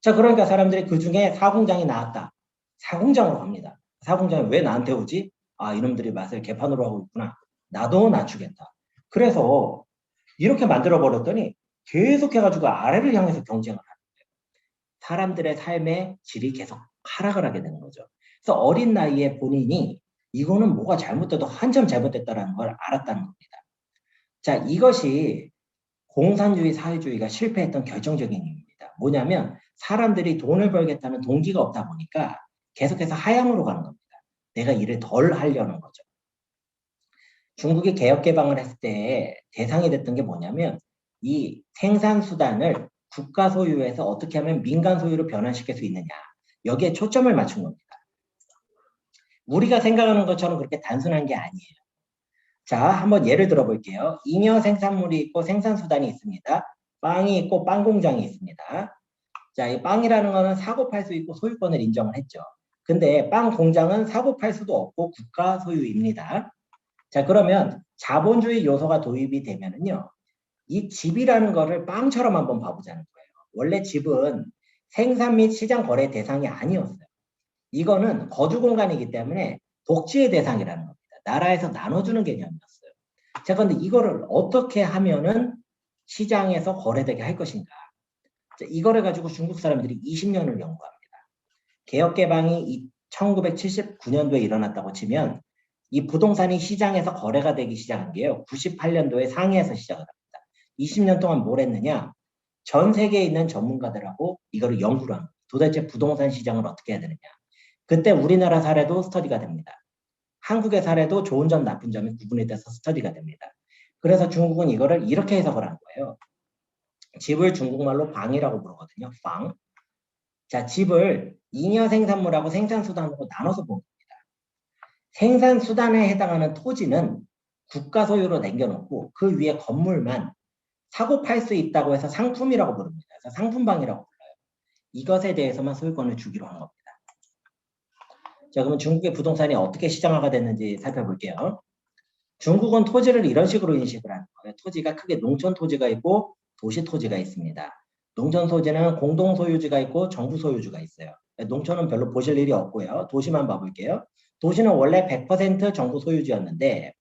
[SPEAKER 2] 자, 그러니까 사람들이 그 중에 4공장이 나왔다. 4공장으로 갑니다. 4공장이 왜 나한테 오지? 아, 이놈들이 맛을 개판으로 하고 있구나. 나도 낮추겠다. 그래서 이렇게 만들어 버렸더니 계속 해가지고 아래를 향해서 경쟁을 하는 거예요. 사람들의 삶의 질이 계속 하락을 하게 되는 거죠. 그래서 어린 나이에 본인이 이거는 뭐가 잘못돼도 한참 잘못됐다라는 걸 알았다는 겁니다. 자, 이것이 공산주의 사회주의가 실패했던 결정적인 이유입니다. 뭐냐면 사람들이 돈을 벌겠다는 동기가 없다 보니까 계속해서 하향으로 가는 겁니다. 내가 일을 덜 하려는 거죠. 중국이 개혁 개방을 했을 때 대상이 됐던 게 뭐냐면 이 생산 수단을 국가 소유에서 어떻게 하면 민간 소유로 변환시킬 수 있느냐. 여기에 초점을 맞춘 겁니다. 우리가 생각하는 것처럼 그렇게 단순한 게 아니에요. 자, 한번 예를 들어 볼게요. 잉여 생산물이 있고 생산 수단이 있습니다. 빵이 있고 빵 공장이 있습니다. 자, 이 빵이라는 거는 사고 팔 수 있고 소유권을 인정을 했죠. 근데 빵 공장은 사고 팔 수도 없고 국가 소유입니다. 자, 그러면 자본주의 요소가 도입이 되면은요, 이 집이라는 거를 빵처럼 한번 봐보자는 거예요. 원래 집은 생산 및 시장 거래 대상이 아니었어요. 이거는 거주 공간이기 때문에 복지의 대상이라는 겁니다. 나라에서 나눠주는 개념이었어요. 자, 그런데 이거를 어떻게 하면은 시장에서 거래되게 할 것인가? 자, 이거를 가지고 중국 사람들이 20년을 연구합니다. 개혁 개방이 1979년도에 일어났다고 치면 이 부동산이 시장에서 거래가 되기 시작한 게요. 98년도에 상해에서 시작을 합니다. 20년 동안 뭘 했느냐? 전 세계에 있는 전문가들하고 이거를 연구를 합니다. 도대체 부동산 시장을 어떻게 해야 되느냐? 그때 우리나라 사례도 스터디가 됩니다. 한국의 사례도 좋은 점 나쁜 점이 구분이 돼서 스터디가 됩니다. 그래서 중국은 이거를 이렇게 해석을 한 거예요. 집을 중국말로 방이라고 부르거든요. 방. 자, 집을 잉여 생산물하고 생산수단으로 나눠서 봅니다. 생산수단에 해당하는 토지는 국가 소유로 남겨놓고 그 위에 건물만 사고 팔 수 있다고 해서 상품이라고 부릅니다. 그래서 상품방이라고 불러요. 이것에 대해서만 소유권을 주기로 한 겁니다. 자, 그러면 중국의 부동산이 어떻게 시장화가 됐는지 살펴볼게요. 중국은 토지를 이런 식으로 인식을 하는 거예요. 토지가 크게 농촌 토지가 있고 도시 토지가 있습니다. 농촌 토지는 공동 소유주가 있고 정부 소유주가 있어요. 농촌은 별로 보실 일이 없고요. 도시만 봐볼게요. 도시는 원래 100% 정부 소유주였는데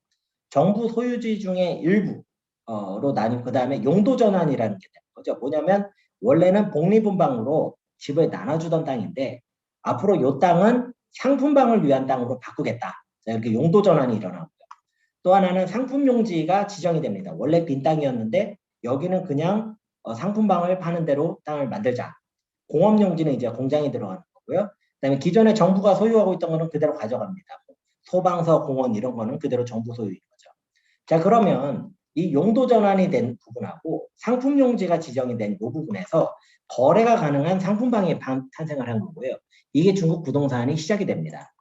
[SPEAKER 2] 정부 소유지 중에 일부로 나뉘고 그다음에 용도 전환이라는 게 되는 거죠. 뭐냐면 원래는 복리분방으로 집을 나눠주던 땅인데 앞으로 이 땅은 상품방을 위한 땅으로 바꾸겠다. 자, 이렇게 용도 전환이 일어나고요. 또 하나는 상품 용지가 지정이 됩니다. 원래 빈 땅이었는데 여기는 그냥 상품방을 파는 대로 땅을 만들자. 공업 용지는 이제 공장이 들어가는 거고요. 그다음에 기존에 정부가 소유하고 있던 거는 그대로 가져갑니다. 소방서, 공원 이런 거는 그대로 정부 소유인 거죠. 자, 그러면 이 용도 전환이 된 부분하고 상품 용지가 지정이 된 이 부분에서 거래가 가능한 상품방이 탄생을 한 거고요. 이게 중국 부동산이 시작이 됩니다.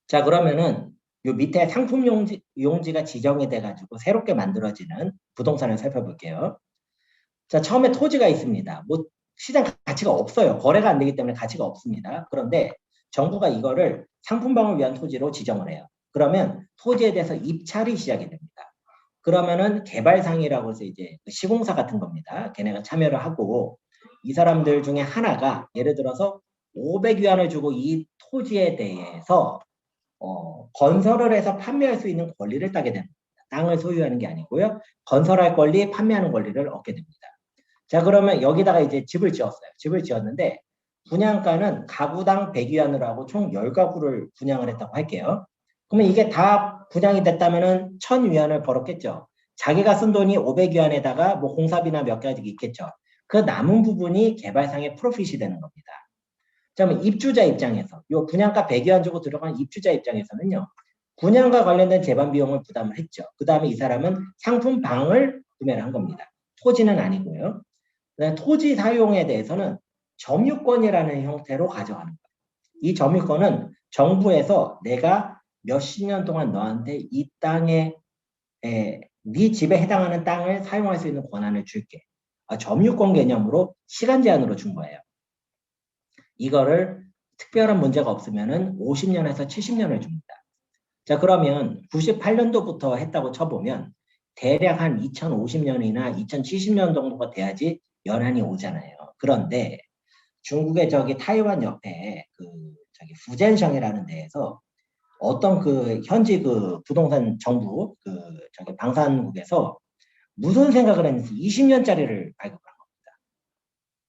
[SPEAKER 2] 자, 그러면은 요 밑에 상품 용지가 지정이 돼가지고 새롭게 만들어지는 부동산을 살펴볼게요. 자, 처음에 토지가 있습니다. 뭐 시장 가치가 없어요. 거래가 안 되기 때문에 가치가 없습니다. 그런데 정부가 이거를 상품방을 위한 토지로 지정을 해요. 그러면 토지에 대해서 입찰이 시작이 됩니다. 그러면은 개발상이라고 해서 이제 시공사 같은 겁니다. 걔네가 참여를 하고 이 사람들 중에 하나가 예를 들어서 500위안을 주고 이 토지에 대해서 건설을 해서 판매할 수 있는 권리를 따게 됩니다. 땅을 소유하는 게 아니고요. 건설할 권리, 판매하는 권리를 얻게 됩니다. 자, 그러면 여기다가 이제 집을 지었어요. 집을 지었는데 분양가는 가구당 100위안으로 하고 총 10가구를 분양을 했다고 할게요. 그러면 이게 다 분양이 됐다면은 1000위안을 벌었겠죠. 자기가 쓴 돈이 500위안에다가 뭐 공사비나 몇 가지 있겠죠. 그 남은 부분이 개발상의 프로핏이 되는 겁니다. 자, 그러면 입주자 입장에서 요 분양가 100위안 주고 들어간 입주자 입장에서는요. 분양과 관련된 재반 비용을 부담을 했죠. 그 다음에 이 사람은 상품방을 구매를 한 겁니다. 토지는 아니고요. 토지 사용에 대해서는 점유권이라는 형태로 가져가는 거예요. 이 점유권은 정부에서 내가 몇십 년 동안 너한테 이 땅에 네 집에 해당하는 땅을 사용할 수 있는 권한을 줄게. 점유권 개념으로 시간 제한으로 준 거예요. 이거를 특별한 문제가 없으면은 50년에서 70년을 줍니다. 자, 그러면 98년도부터 했다고 쳐보면 대략 한 2050년이나 2070년 정도가 돼야지 연한이 오잖아요. 그런데 중국의 저기 타이완 옆에 후젠성이라는 데에서 어떤 그 현지 그 부동산 정부 저기 방산국에서 무슨 생각을 했는지 20년짜리를 발급한 겁니다.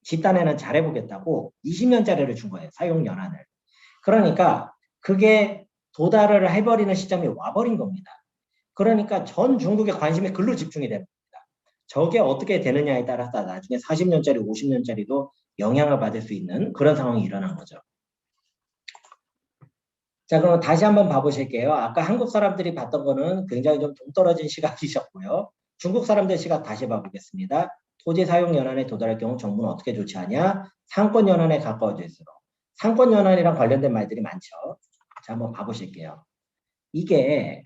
[SPEAKER 2] 집단에는 잘해보겠다고 20년짜리를 준 거예요. 사용 연한을. 그러니까 그게 도달을 해버리는 시점이 와버린 겁니다. 그러니까 전 중국의 관심이 글로 집중이 됩니다. 저게 어떻게 되느냐에 따라서 나중에 40년짜리, 50년짜리도 영향을 받을 수 있는 그런 상황이 일어난 거죠. 자, 그럼 다시 한번 봐보실게요. 아까 한국 사람들이 봤던 거는 굉장히 좀 동떨어진 시각이셨고요. 중국 사람들 시각 다시 봐보겠습니다. 토지 사용 연한에 도달할 경우 정부는 어떻게 조치하냐? 상권 연한에 가까워질수록. 상권 연한이랑 관련된 말들이 많죠. 자, 한번 봐보실게요. 이게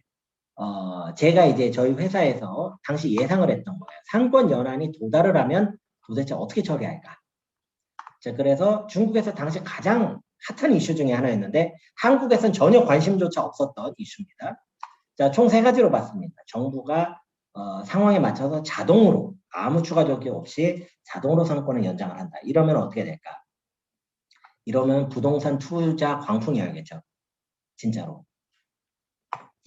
[SPEAKER 2] 제가 이제 저희 회사에서 당시 예상을 했던 거예요. 상권 연한이 도달을 하면 도대체 어떻게 처리할까? 자, 그래서 중국에서 당시 가장 핫한 이슈 중에 하나였는데 한국에서는 전혀 관심조차 없었던 이슈입니다. 자, 총 3가지로 봤습니다. 정부가 상황에 맞춰서 자동으로 아무 추가 조기 없이 자동으로 상권을 연장을 한다. 이러면 어떻게 될까? 이러면 부동산 투자 광풍이 열겠죠. 진짜로.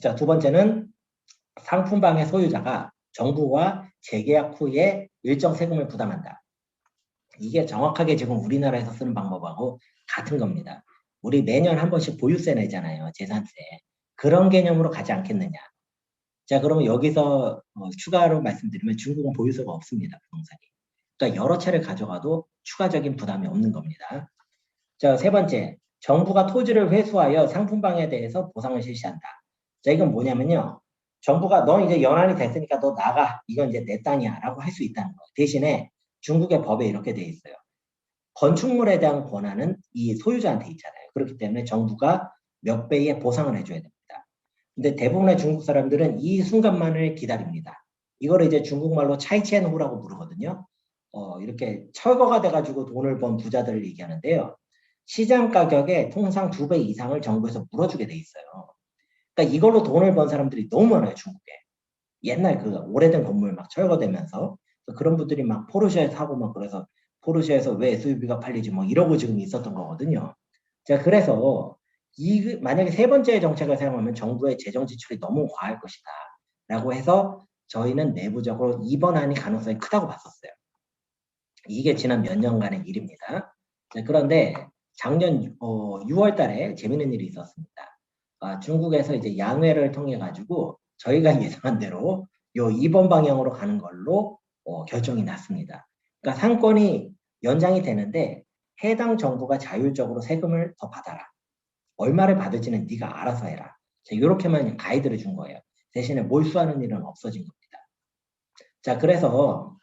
[SPEAKER 2] 자, 두 번째는 상품방의 소유자가 정부와 재계약 후에 일정 세금을 부담한다. 이게 정확하게 지금 우리나라에서 쓰는 방법하고 같은 겁니다. 우리 매년 한 번씩 보유세 내잖아요. 재산세. 그런 개념으로 가지 않겠느냐. 자, 그러면 여기서 추가로 말씀드리면 중국은 보유세가 없습니다. 부동산이. 그러니까 여러 채를 가져가도 추가적인 부담이 없는 겁니다. 자, 세 번째. 정부가 토지를 회수하여 상품방에 대해서 보상을 실시한다. 자, 이건 뭐냐면요. 정부가 너 이제 연한이 됐으니까 너 나가. 이건 이제 내 땅이야. 라고 할 수 있다는 거예요. 대신에 중국의 법에 이렇게 돼 있어요. 건축물에 대한 권한은 이 소유자한테 있잖아요. 그렇기 때문에 정부가 몇 배의 보상을 해줘야 됩니다. 근데 대부분의 중국 사람들은 이 순간만을 기다립니다. 이걸 이제 중국말로 차이첸후라고 부르거든요. 이렇게 철거가 돼가지고 돈을 번 부자들을 얘기하는데요. 시장 가격에 통상 2배 이상을 정부에서 물어주게 돼 있어요. 그러니까 이걸로 돈을 번 사람들이 너무 많아요, 중국에. 옛날 그 오래된 건물 막 철거되면서 그런 분들이 막 포르쉐 사고 막 그래서 포르쉐에서 왜 SUV가 팔리지 뭐 이러고 지금 있었던 거거든요. 자, 그래서 만약에 세 번째 정책을 사용하면 정부의 재정 지출이 너무 과할 것이다. 라고 해서 저희는 내부적으로 이번안이 가능성이 크다고 봤었어요. 이게 지난 몇 년간의 일입니다. 자, 그런데 작년 6월 달에 재밌는 일이 있었습니다. 중국에서 이제 양회를 통해 가지고 저희가 예상한 대로 요 2번 방향으로 가는 걸로 결정이 났습니다. 그러니까 상권이 연장이 되는데 해당 정부가 자율적으로 세금을 더 받아라. 얼마를 받을지는 네가 알아서 해라. 자, 이렇게만 가이드를 준 거예요. 대신에 몰수하는 일은 없어진 겁니다. 자, 그래서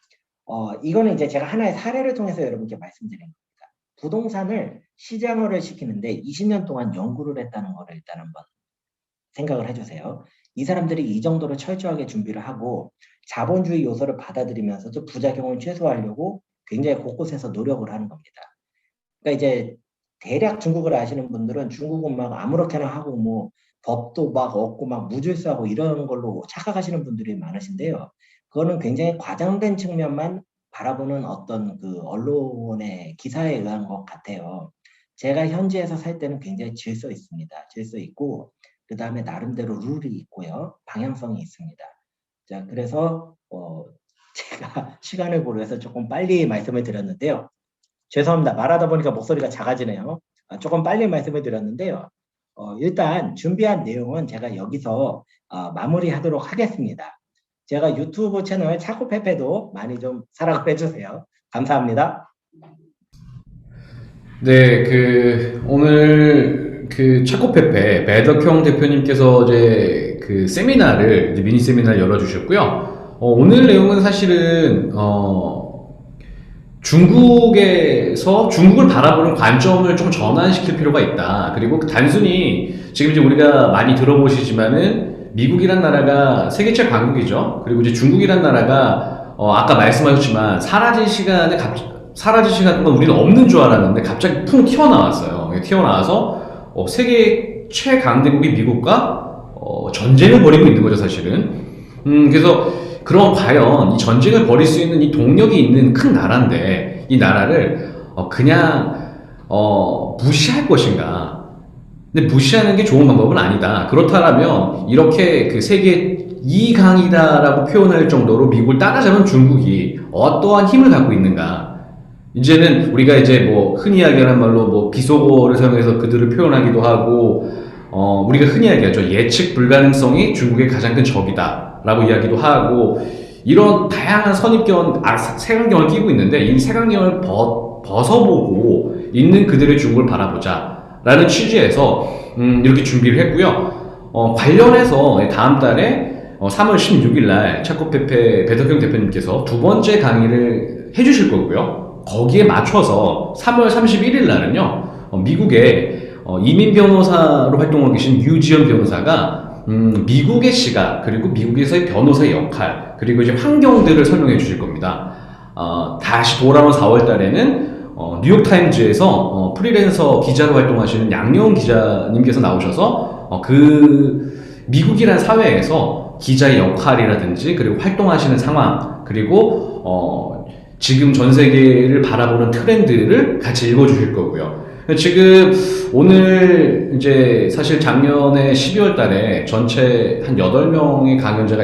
[SPEAKER 2] 이거는 이제 제가 하나의 사례를 통해서 여러분께 말씀드린 겁니다. 부동산을 시장화를 시키는데 20년 동안 연구를 했다는 거를 일단 한번 생각을 해주세요. 이 사람들이 이 정도로 철저하게 준비를 하고 자본주의 요소를 받아들이면서도 부작용을 최소화하려고 굉장히 곳곳에서 노력을 하는 겁니다. 그러니까 이제 대략 중국을 아시는 분들은 중국은 막 아무렇게나 하고 뭐 법도 막 없고 막 무질서하고 이런 걸로 착각하시는 분들이 많으신데요. 그거는 굉장히 과장된 측면만 바라보는 어떤 그 언론의 기사에 의한 것 같아요. 제가 현지에서 살 때는 굉장히 질서 있습니다. 질서 있고 그 다음에 나름대로 룰이 있고요. 방향성이 있습니다. 자, 그래서 제가 시간을 고려해서 조금 빨리 말씀을 드렸는데요. 죄송합니다. 말하다 보니까 목소리가 작아지네요. 조금 빨리 말씀을 드렸는데요. 일단 준비한 내용은 제가 여기서 마무리하도록 하겠습니다. 제가 유튜브 채널 차코페페도 많이 좀 사랑을 해주세요. 감사합니다.
[SPEAKER 1] 네, 오늘 차코페페 배덕형 대표님께서 이제 세미나를, 이제 미니 세미나를 열어주셨고요. 오늘 내용은 사실은, 중국에서 중국을 바라보는 관점을 좀 전환시킬 필요가 있다. 그리고 단순히 지금 이제 우리가 많이 들어보시지만은 미국이란 나라가 세계체 강국이죠. 그리고 이제 중국이란 나라가 아까 말씀하셨지만 사라질 시간 동안 우리는 없는 줄 알았는데 갑자기 풍 튀어나왔어요. 튀어나와서 세계 최강대국이 미국과 전쟁을 벌이고 있는 거죠, 사실은. 그래서 그럼 과연 이 전쟁을 벌일 수 있는 이 동력이 있는 큰 나라인데 이 나라를 그냥 무시할 것인가? 근데 무시하는 게 좋은 방법은 아니다. 그렇다면 이렇게 세계 2강이다라고 표현할 정도로 미국을 따라잡은 중국이 어떠한 힘을 갖고 있는가. 이제는 우리가 이제 뭐 흔히 이야기하는 말로 뭐 비속어를 사용해서 그들을 표현하기도 하고, 우리가 흔히 이야기하죠. 예측 불가능성이 중국의 가장 큰 적이다라고 이야기도 하고, 이런 다양한 색안경을 끼고 있는데, 이 색안경을 벗어보고 있는 그들의 중국을 바라보자라는 취지에서 이렇게 준비를 했고요. 관련해서 다음 달에 3월 16일 날 차코페페 배덕경 대표님께서 두 번째 강의를 해주실 거고요. 거기에 맞춰서 3월 31일 날은요, 미국의 이민 변호사로 활동하고 계신 유지연 변호사가 미국의 시각, 그리고 미국에서의 변호사의 역할, 그리고 이제 환경들을 설명해 주실 겁니다. 다시 돌아온 4월 달에는 뉴욕타임즈에서 프리랜서 기자로 활동하시는 양여은 기자님께서 나오셔서 그 미국이란 사회에서 기자의 역할이라든지, 그리고 활동하시는 상황, 그리고 지금 전 세계를 바라보는 트렌드를 같이 읽어주실 거고요. 지금 오늘 이제 사실 작년에 12월 달에 전체 한 8명의 강연자가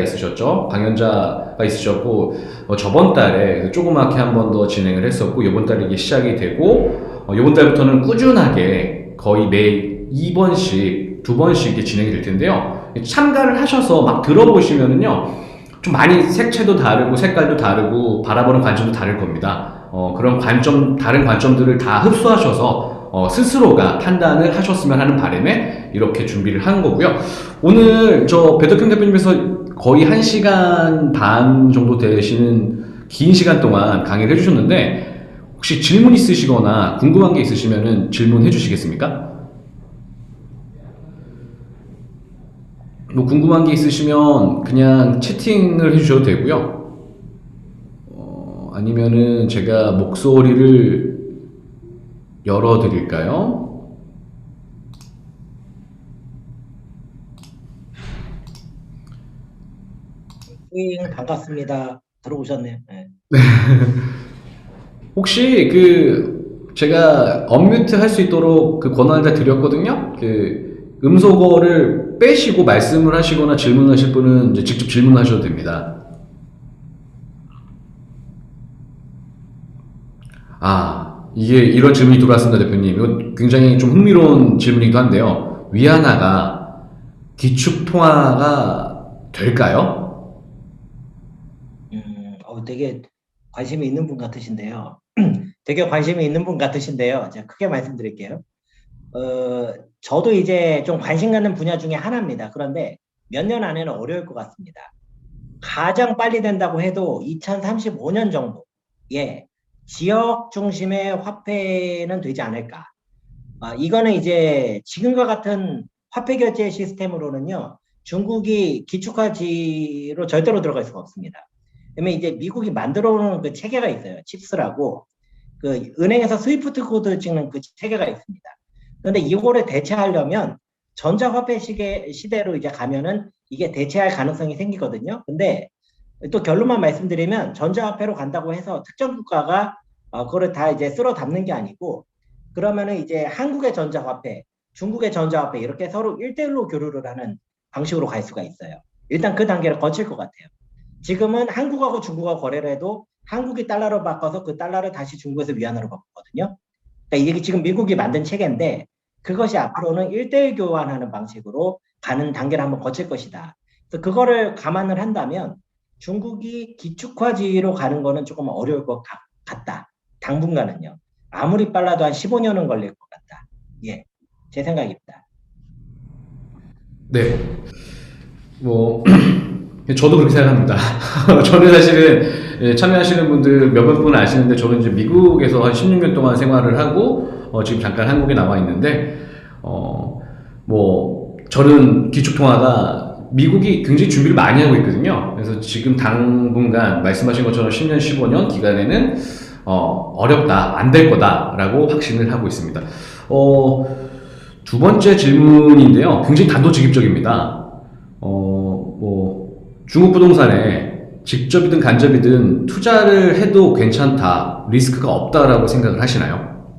[SPEAKER 1] 있으셨고, 저번 달에 조그맣게 한 번 더 진행을 했었고, 이번 달에 이게 시작이 되고, 이번 달부터는 꾸준하게 거의 매일 2번씩, 2번씩 이렇게 진행이 될 텐데요. 참가를 하셔서 막 들어보시면은요, 좀 많이 색채도 다르고 색깔도 다르고 바라보는 관점도 다를 겁니다. 그런 다른 관점들을 다 흡수하셔서 스스로가 판단을 하셨으면 하는 바람에 이렇게 준비를 한 거고요. 오늘 저 배덕형 대표님께서 거의 1시간 반 정도 되시는 긴 시간 동안 강의를 해주셨는데, 혹시 질문 있으시거나 궁금한 게 있으시면 질문해 주시겠습니까? 뭐 궁금한 게 있으시면 그냥 채팅을 해주셔도 되고요. 아니면은 제가 목소리를 열어드릴까요?
[SPEAKER 2] 반갑습니다. 들어오셨네요. 네.
[SPEAKER 1] 혹시 제가 언뮤트 할 수 있도록 그 권한을 다 드렸거든요. 음소거를 빼시고 말씀을 하시거나 질문하실 분은 이제 직접 질문하셔도 됩니다. 이게 이런 질문이 들어왔습니다, 대표님. 이건 굉장히 좀 흥미로운 질문이기도 한데요. 위안화가 기축통화가 될까요?
[SPEAKER 2] 되게 관심이 있는 분 같으신데요. 제가 크게 말씀드릴게요. 저도 이제 좀 관심 갖는 분야 중에 하나입니다. 그런데 몇 년 안에는 어려울 것 같습니다. 가장 빨리 된다고 해도 2035년 정도에 지역 중심의 화폐는 되지 않을까. 이거는 이제 지금과 같은 화폐 결제 시스템으로는요, 중국이 기축화지로 절대로 들어갈 수가 없습니다. 그러면 이제 미국이 만들어 놓은 그 체계가 있어요. 칩스라고. 그 은행에서 스위프트 코드 찍는 그 체계가 있습니다. 그런데 이거를 대체하려면 전자화폐 시대로 이제 가면은 이게 대체할 가능성이 생기거든요. 근데 또 결론만 말씀드리면 전자화폐로 간다고 해서 특정 국가가 그거를 다 이제 쓸어 담는 게 아니고, 그러면은 이제 한국의 전자화폐, 중국의 전자화폐 이렇게 서로 1대1로 교류를 하는 방식으로 갈 수가 있어요. 일단 그 단계를 거칠 것 같아요. 지금은 한국하고 중국하고 거래를 해도 한국이 달러로 바꿔서 그 달러를 다시 중국에서 위안으로 바꾸거든요. 그러니까 이게 지금 미국이 만든 체계인데, 그것이 앞으로는 1대1 교환하는 방식으로 가는 단계를 한번 거칠 것이다. 그래서 그거를 감안을 한다면 중국이 기축화지로 가는 거는 조금 어려울 것 같다. 당분간은요. 아무리 빨라도 한 15년은 걸릴 것 같다. 예, 제 생각입니다.
[SPEAKER 1] 네. 저도 그렇게 생각합니다. 저는 사실은 참여하시는 분들 몇몇 분은 아시는데, 저는 이제 미국에서 한 16년 동안 생활을 하고 지금 잠깐 한국에 나와 있는데, 저는 기축통화가 미국이 굉장히 준비를 많이 하고 있거든요. 그래서 지금 당분간 말씀하신 것처럼 10년, 15년 기간에는 어렵다, 안 될 거다라고 확신을 하고 있습니다. 두 번째 질문인데요. 굉장히 단도직입적입니다. 중국 부동산에 직접이든 간접이든 투자를 해도 괜찮다, 리스크가 없다라고 생각을 하시나요?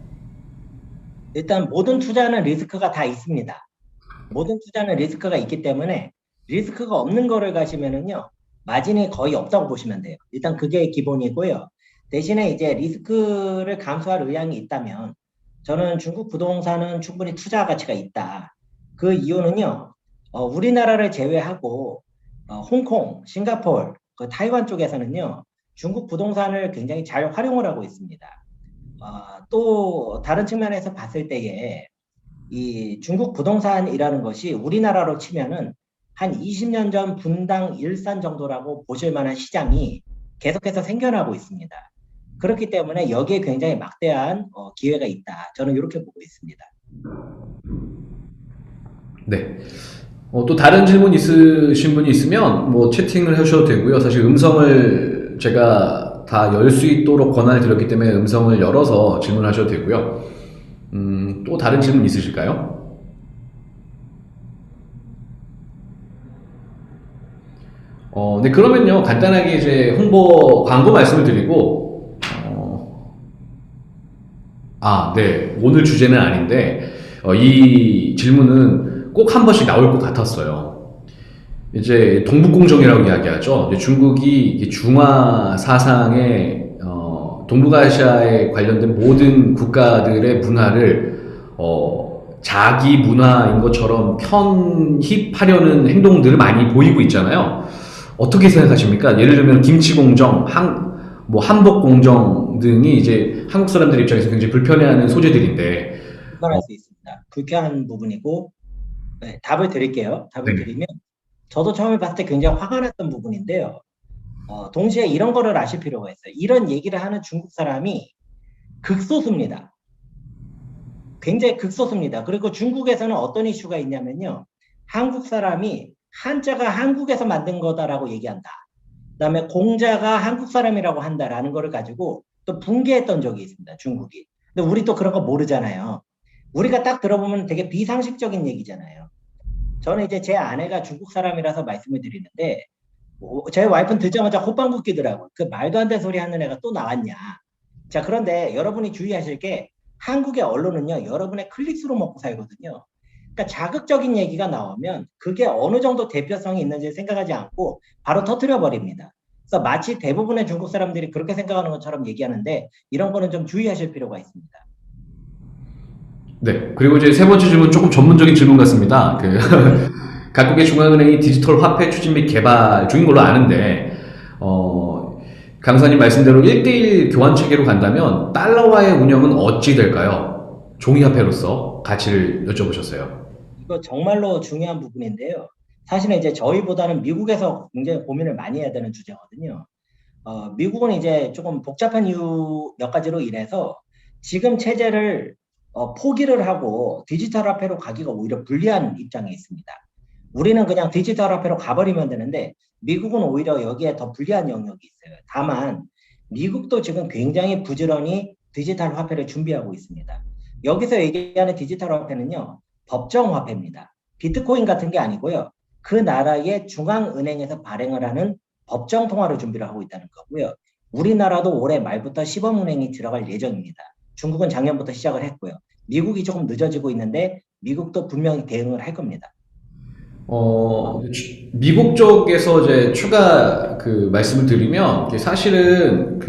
[SPEAKER 2] 일단 모든 투자는 리스크가 다 있습니다. 모든 투자는 리스크가 있기 때문에 리스크가 없는 거를 가시면은요, 마진이 거의 없다고 보시면 돼요. 일단 그게 기본이고요. 대신에 이제 리스크를 감수할 의향이 있다면, 저는 중국 부동산은 충분히 투자 가치가 있다. 그 이유는요, 우리나라를 제외하고, 홍콩, 싱가포르, 그 타이완 쪽에서는요, 중국 부동산을 굉장히 잘 활용을 하고 있습니다. 또 다른 측면에서 봤을 때에 이 중국 부동산이라는 것이 우리나라로 치면은 한 20년 전 분당 일산 정도라고 보실 만한 시장이 계속해서 생겨나고 있습니다. 그렇기 때문에 여기에 굉장히 막대한 기회가 있다. 저는 이렇게 보고 있습니다.
[SPEAKER 1] 네. 또 다른 질문 있으신 분이 있으면 뭐 채팅을 하셔도 되고요. 사실 음성을 제가 다 열 수 있도록 권한을 드렸기 때문에 음성을 열어서 질문하셔도 되고요. 또 다른 질문 있으실까요? 네, 그러면요. 간단하게 이제 홍보 광고 말씀을 드리고, 네. 오늘 주제는 아닌데, 이 질문은 꼭 한 번씩 나올 것 같았어요. 이제 동북공정이라고 이야기하죠. 이제 중국이 이게 중화 사상에 동북아시아에 관련된 모든 국가들의 문화를 자기 문화인 것처럼 편입하려는 행동들을 많이 보이고 있잖아요. 어떻게 생각하십니까? 예를 들면 김치공정, 한복공정 등이 이제 한국 사람들 입장에서 굉장히 불편해하는 소재들인데,
[SPEAKER 2] 불편할 수 있습니다. 불쾌한 부분이고, 네, 답을 드릴게요. 답을
[SPEAKER 1] 네.
[SPEAKER 2] 드리면, 저도 처음에 봤을 때 굉장히 화가 났던 부분인데요. 동시에 이런 거를 아실 필요가 있어요. 이런 얘기를 하는 중국 사람이 극소수입니다. 굉장히 극소수입니다. 그리고 중국에서는 어떤 이슈가 있냐면요. 한국 사람이 한자가 한국에서 만든 거다라고 얘기한다. 그다음에 공자가 한국 사람이라고 한다라는 거를 가지고 또 붕괴했던 적이 있습니다. 중국이. 근데 우리 또 그런 거 모르잖아요. 우리가 딱 들어보면 되게 비상식적인 얘기잖아요. 저는 이제 제 아내가 중국 사람이라서 말씀을 드리는데, 제 와이프는 듣자마자 호빵 웃기더라고요. 그 말도 안 되는 소리 하는 애가 또 나왔냐. 자, 그런데 여러분이 주의하실 게 한국의 언론은요, 여러분의 클릭수로 먹고 살거든요. 그러니까 자극적인 얘기가 나오면 그게 어느 정도 대표성이 있는지 생각하지 않고 바로 터뜨려 버립니다. 그래서 마치 대부분의 중국 사람들이 그렇게 생각하는 것처럼 얘기하는데, 이런 거는 좀 주의하실 필요가 있습니다.
[SPEAKER 1] 네. 그리고 이제 세 번째 질문 조금 전문적인 질문 같습니다. 각국의 중앙은행이 디지털 화폐 추진 및 개발 중인 걸로 아는데, 강사님 말씀대로 1대1 교환 체계로 간다면 달러화의 운영은 어찌 될까요? 종이화폐로서 가치를 여쭤보셨어요.
[SPEAKER 2] 이거 정말로 중요한 부분인데요. 사실은 이제 저희보다는 미국에서 굉장히 고민을 많이 해야 되는 주제거든요. 미국은 이제 조금 복잡한 이유 몇 가지로 인해서 지금 체제를 포기를 하고 디지털 화폐로 가기가 오히려 불리한 입장에 있습니다. 우리는 그냥 디지털 화폐로 가버리면 되는데 미국은 오히려 여기에 더 불리한 영역이 있어요. 다만 미국도 지금 굉장히 부지런히 디지털 화폐를 준비하고 있습니다. 여기서 얘기하는 디지털 화폐는요, 법정 화폐입니다. 비트코인 같은 게 아니고요. 그 나라의 중앙은행에서 발행을 하는 법정 통화를 준비를 하고 있다는 거고요. 우리나라도 올해 말부터 시범은행이 들어갈 예정입니다. 중국은 작년부터 시작을 했고요. 미국이 조금 늦어지고 있는데 미국도 분명히 대응을 할 겁니다.
[SPEAKER 1] 미국 쪽에서 이제 추가 말씀을 드리면, 이게 사실은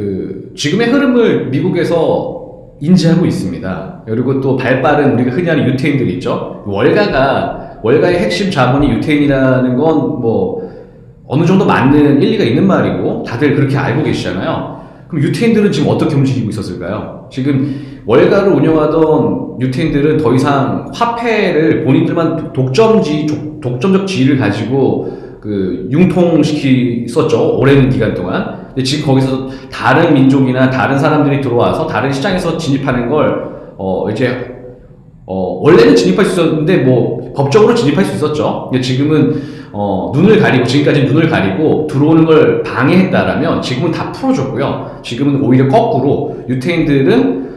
[SPEAKER 1] 지금의 흐름을 미국에서 인지하고 있습니다. 그리고 또 발빠른 우리가 흔히 하는 유태인들이 있죠. 월가의 핵심 자본이 유태인이라는 건 뭐 어느 정도 맞는 일리가 있는 말이고 다들 그렇게 알고 계시잖아요. 그럼 유태인들은 지금 어떻게 움직이고 있었을까요? 지금 월가를 운영하던 유태인들은 더 이상 화폐를 본인들만 독점적 지위를 가지고 융통시켰었죠. 오랜 기간 동안. 근데 지금 거기서 다른 민족이나 다른 사람들이 들어와서 다른 시장에서 진입하는 걸 원래는 진입할 수 있었는데 뭐 법적으로 진입할 수 있었죠. 근데 지금은 지금까지 눈을 가리고 들어오는 걸 방해했다라면 지금은 다 풀어줬고요. 지금은 오히려 거꾸로 유태인들은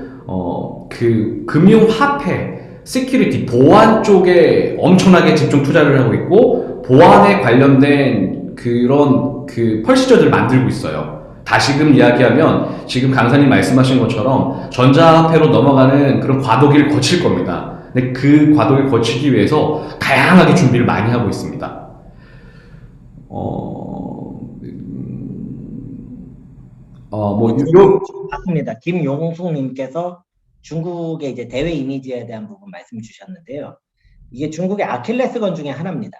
[SPEAKER 1] 금융 화폐, 시큐리티, 보안 쪽에 엄청나게 집중 투자를 하고 있고, 보안에 관련된 그런 펄시저들을 만들고 있어요. 다시금 이야기하면 지금 강사님 말씀하신 것처럼 전자화폐로 넘어가는 그런 과도기를 거칠 겁니다. 근데 그 과도기를 거치기 위해서 다양하게 준비를 많이 하고 있습니다. 어,
[SPEAKER 2] 맞습니다. 김용숙님께서 중국의 이제 대외 이미지에 대한 부분 말씀 주셨는데요. 이게 중국의 아킬레스건 중에 하나입니다.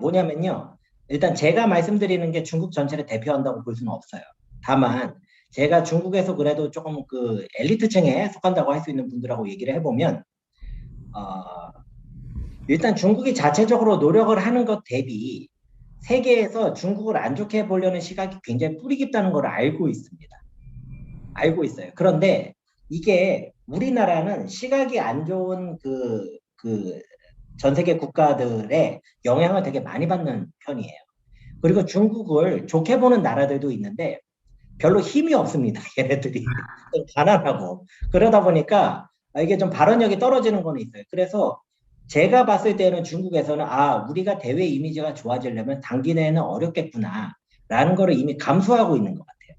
[SPEAKER 2] 뭐냐면요. 일단 제가 말씀드리는 게 중국 전체를 대표한다고 볼 수는 없어요. 다만 제가 중국에서 그래도 조금 그 엘리트층에 속한다고 할 수 있는 분들하고 얘기를 해보면 일단 중국이 자체적으로 노력을 하는 것 대비 세계에서 중국을 안 좋게 보려는 시각이 굉장히 뿌리 깊다는 걸 알고 있습니다. 알고 있어요. 그런데 이게 우리나라는 시각이 안 좋은 전 세계 국가들의 영향을 되게 많이 받는 편이에요. 그리고 중국을 좋게 보는 나라들도 있는데 별로 힘이 없습니다. 얘네들이 좀 가난하고 그러다 보니까 이게 좀 발언력이 떨어지는 거는 있어요. 그래서 제가 봤을 때는 중국에서는 우리가 대외 이미지가 좋아지려면 단기 내에는 어렵겠구나 라는 거를 이미 감수하고 있는 것 같아요.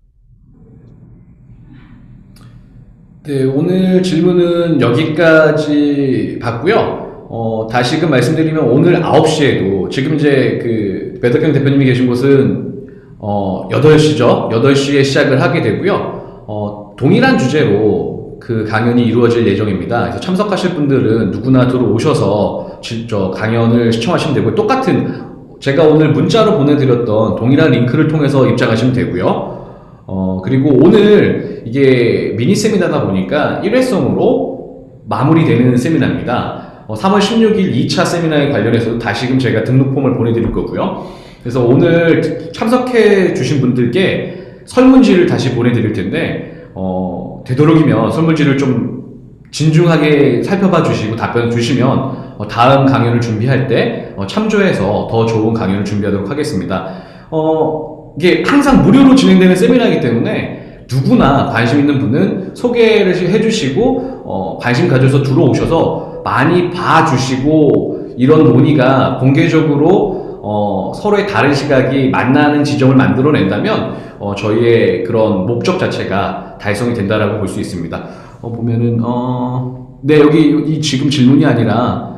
[SPEAKER 1] 네, 오늘 질문은 여기까지 받고요. 다시금 말씀드리면 오늘 9시에도 지금 이제 그 배덕경 대표님이 계신 곳은 8시죠. 8시에 시작을 하게 되고요. 동일한 주제로 그 강연이 이루어질 예정입니다. 그래서 참석하실 분들은 누구나 들어오셔서 저 강연을 시청하시면 되고요. 똑같은 제가 오늘 문자로 보내드렸던 동일한 링크를 통해서 입장하시면 되고요. 그리고 오늘 이게 미니 세미나다 보니까 1회성으로 마무리되는 세미나입니다. 3월 16일 2차 세미나에 관련해서 다시금 제가 등록 폼을 보내드릴 거고요. 그래서 오늘 참석해 주신 분들께 설문지를 다시 보내드릴 텐데, 되도록이면 설문지를 좀 진중하게 살펴봐 주시고 답변 주시면 다음 강연을 준비할 때 참조해서 더 좋은 강연을 준비하도록 하겠습니다. 이게 항상 무료로 진행되는 세미나이기 때문에 누구나 관심 있는 분은 소개를 해주시고 관심 가져서 들어오셔서 많이 봐주시고 이런 논의가 공개적으로 서로의 다른 시각이 만나는 지점을 만들어낸다면 저희의 그런 목적 자체가 달성이 된다라고 볼 수 있습니다. 보면은 네, 여기 지금 질문이 아니라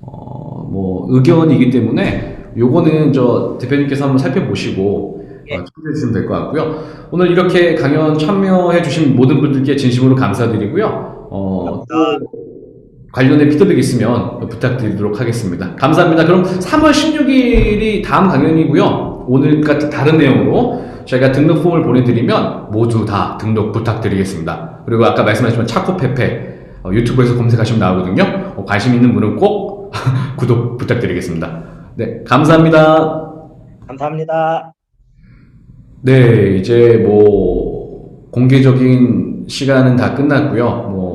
[SPEAKER 1] 뭐 의견이기 때문에 요거는 저 대표님께서 한번 살펴보시고 참조해 주시면 될 것 같고요. 오늘 이렇게 강연 참여해 주신 모든 분들께 진심으로 감사드리고요. 또 관련된 피드백 있으면 부탁드리도록 하겠습니다. 감사합니다. 그럼 3월 16일이 다음 강연이고요. 오늘 같은 다른 내용으로 저희가 등록 폼을 보내드리면 모두 다 등록 부탁드리겠습니다. 그리고 아까 말씀하신 차코페페 유튜브에서 검색하시면 나오거든요. 관심 있는 분은 꼭 구독 부탁드리겠습니다. 네, 감사합니다.
[SPEAKER 2] 감사합니다.
[SPEAKER 1] 네, 이제 뭐 공개적인 시간은 다 끝났고요. 뭐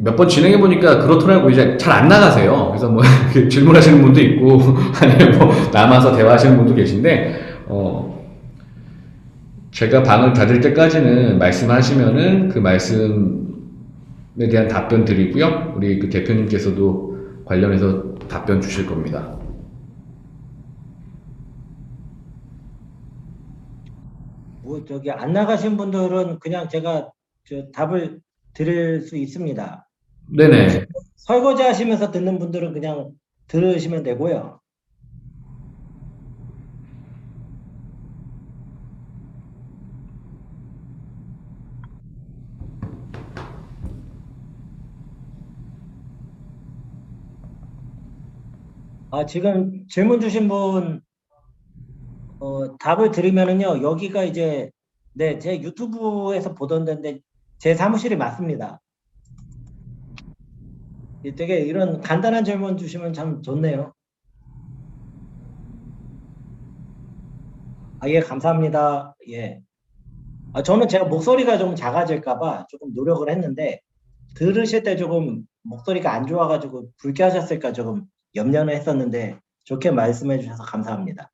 [SPEAKER 1] 몇 번 진행해 보니까 그렇더라고요. 이제 잘 안 나가세요. 그래서 뭐 질문하시는 분도 있고 아니면 뭐 남아서 대화하시는 분도 계신데 제가 방을 닫을 때까지는 말씀하시면은 그 말씀에 대한 답변 드리고요. 우리 그 대표님께서도 관련해서 답변 주실 겁니다.
[SPEAKER 2] 뭐 저기 안 나가신 분들은 그냥 제가 답을 드릴 수 있습니다.
[SPEAKER 1] 네네.
[SPEAKER 2] 설거지 하시면서 듣는 분들은 그냥 들으시면 되고요. 지금 질문 주신 분 답을 드리면은요. 여기가 이제 제 유튜브에서 보던 데인데 제 사무실이 맞습니다. 되게 이런 간단한 질문 주시면 참 좋네요. 예, 감사합니다. 예. 저는 제가 목소리가 좀 작아질까봐 조금 노력을 했는데, 들으실 때 조금 목소리가 안 좋아가지고 불쾌하셨을까 조금 염려는 했었는데, 좋게 말씀해 주셔서 감사합니다.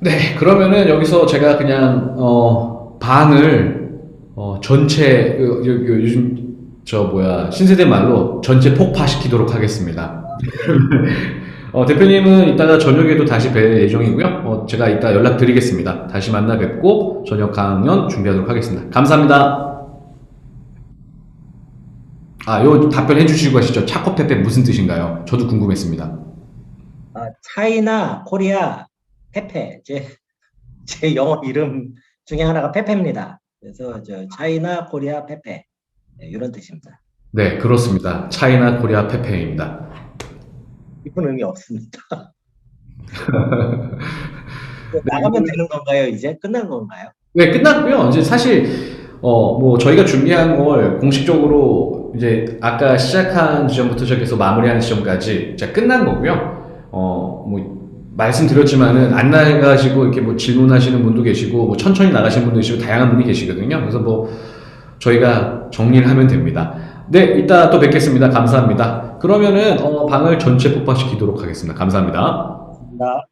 [SPEAKER 1] 네, 그러면은 여기서 제가 그냥 방을 전체 요즘 신세대 말로 전체 폭파시키도록 하겠습니다. 대표님은 이따가 저녁에도 다시 뵐 예정이고요. 제가 이따 연락드리겠습니다. 다시 만나 뵙고 저녁 강연 준비하도록 하겠습니다. 감사합니다. 요 답변해 주시고 가시죠. 차코페페 무슨 뜻인가요? 저도 궁금했습니다.
[SPEAKER 2] 차이나, 코리아, 페페. 제 영어 이름 중에 하나가 페페입니다. 그래서 차이나, 코리아, 페페. 네, 이런 뜻입니다.
[SPEAKER 1] 네, 그렇습니다. 차이나 코리아 페페입니다.
[SPEAKER 2] 이런 의미 없습니다. 나가면 되는 건가요? 이제 끝난 건가요?
[SPEAKER 1] 네, 끝났고요. 이제 사실 뭐 저희가 준비한 걸 공식적으로 이제 아까 시작한 지점부터 시작해서 마무리하는 지점까지 이제 끝난 거고요. 뭐 말씀드렸지만은 안 나가시고 이렇게 뭐 질문하시는 분도 계시고 뭐 천천히 나가시는 분도 계시고 다양한 분이 계시거든요. 그래서 뭐 저희가 정리를 하면 됩니다. 네, 이따 또 뵙겠습니다. 감사합니다. 그러면은 방을 전체 폭파시키도록 하겠습니다. 감사합니다.
[SPEAKER 2] 나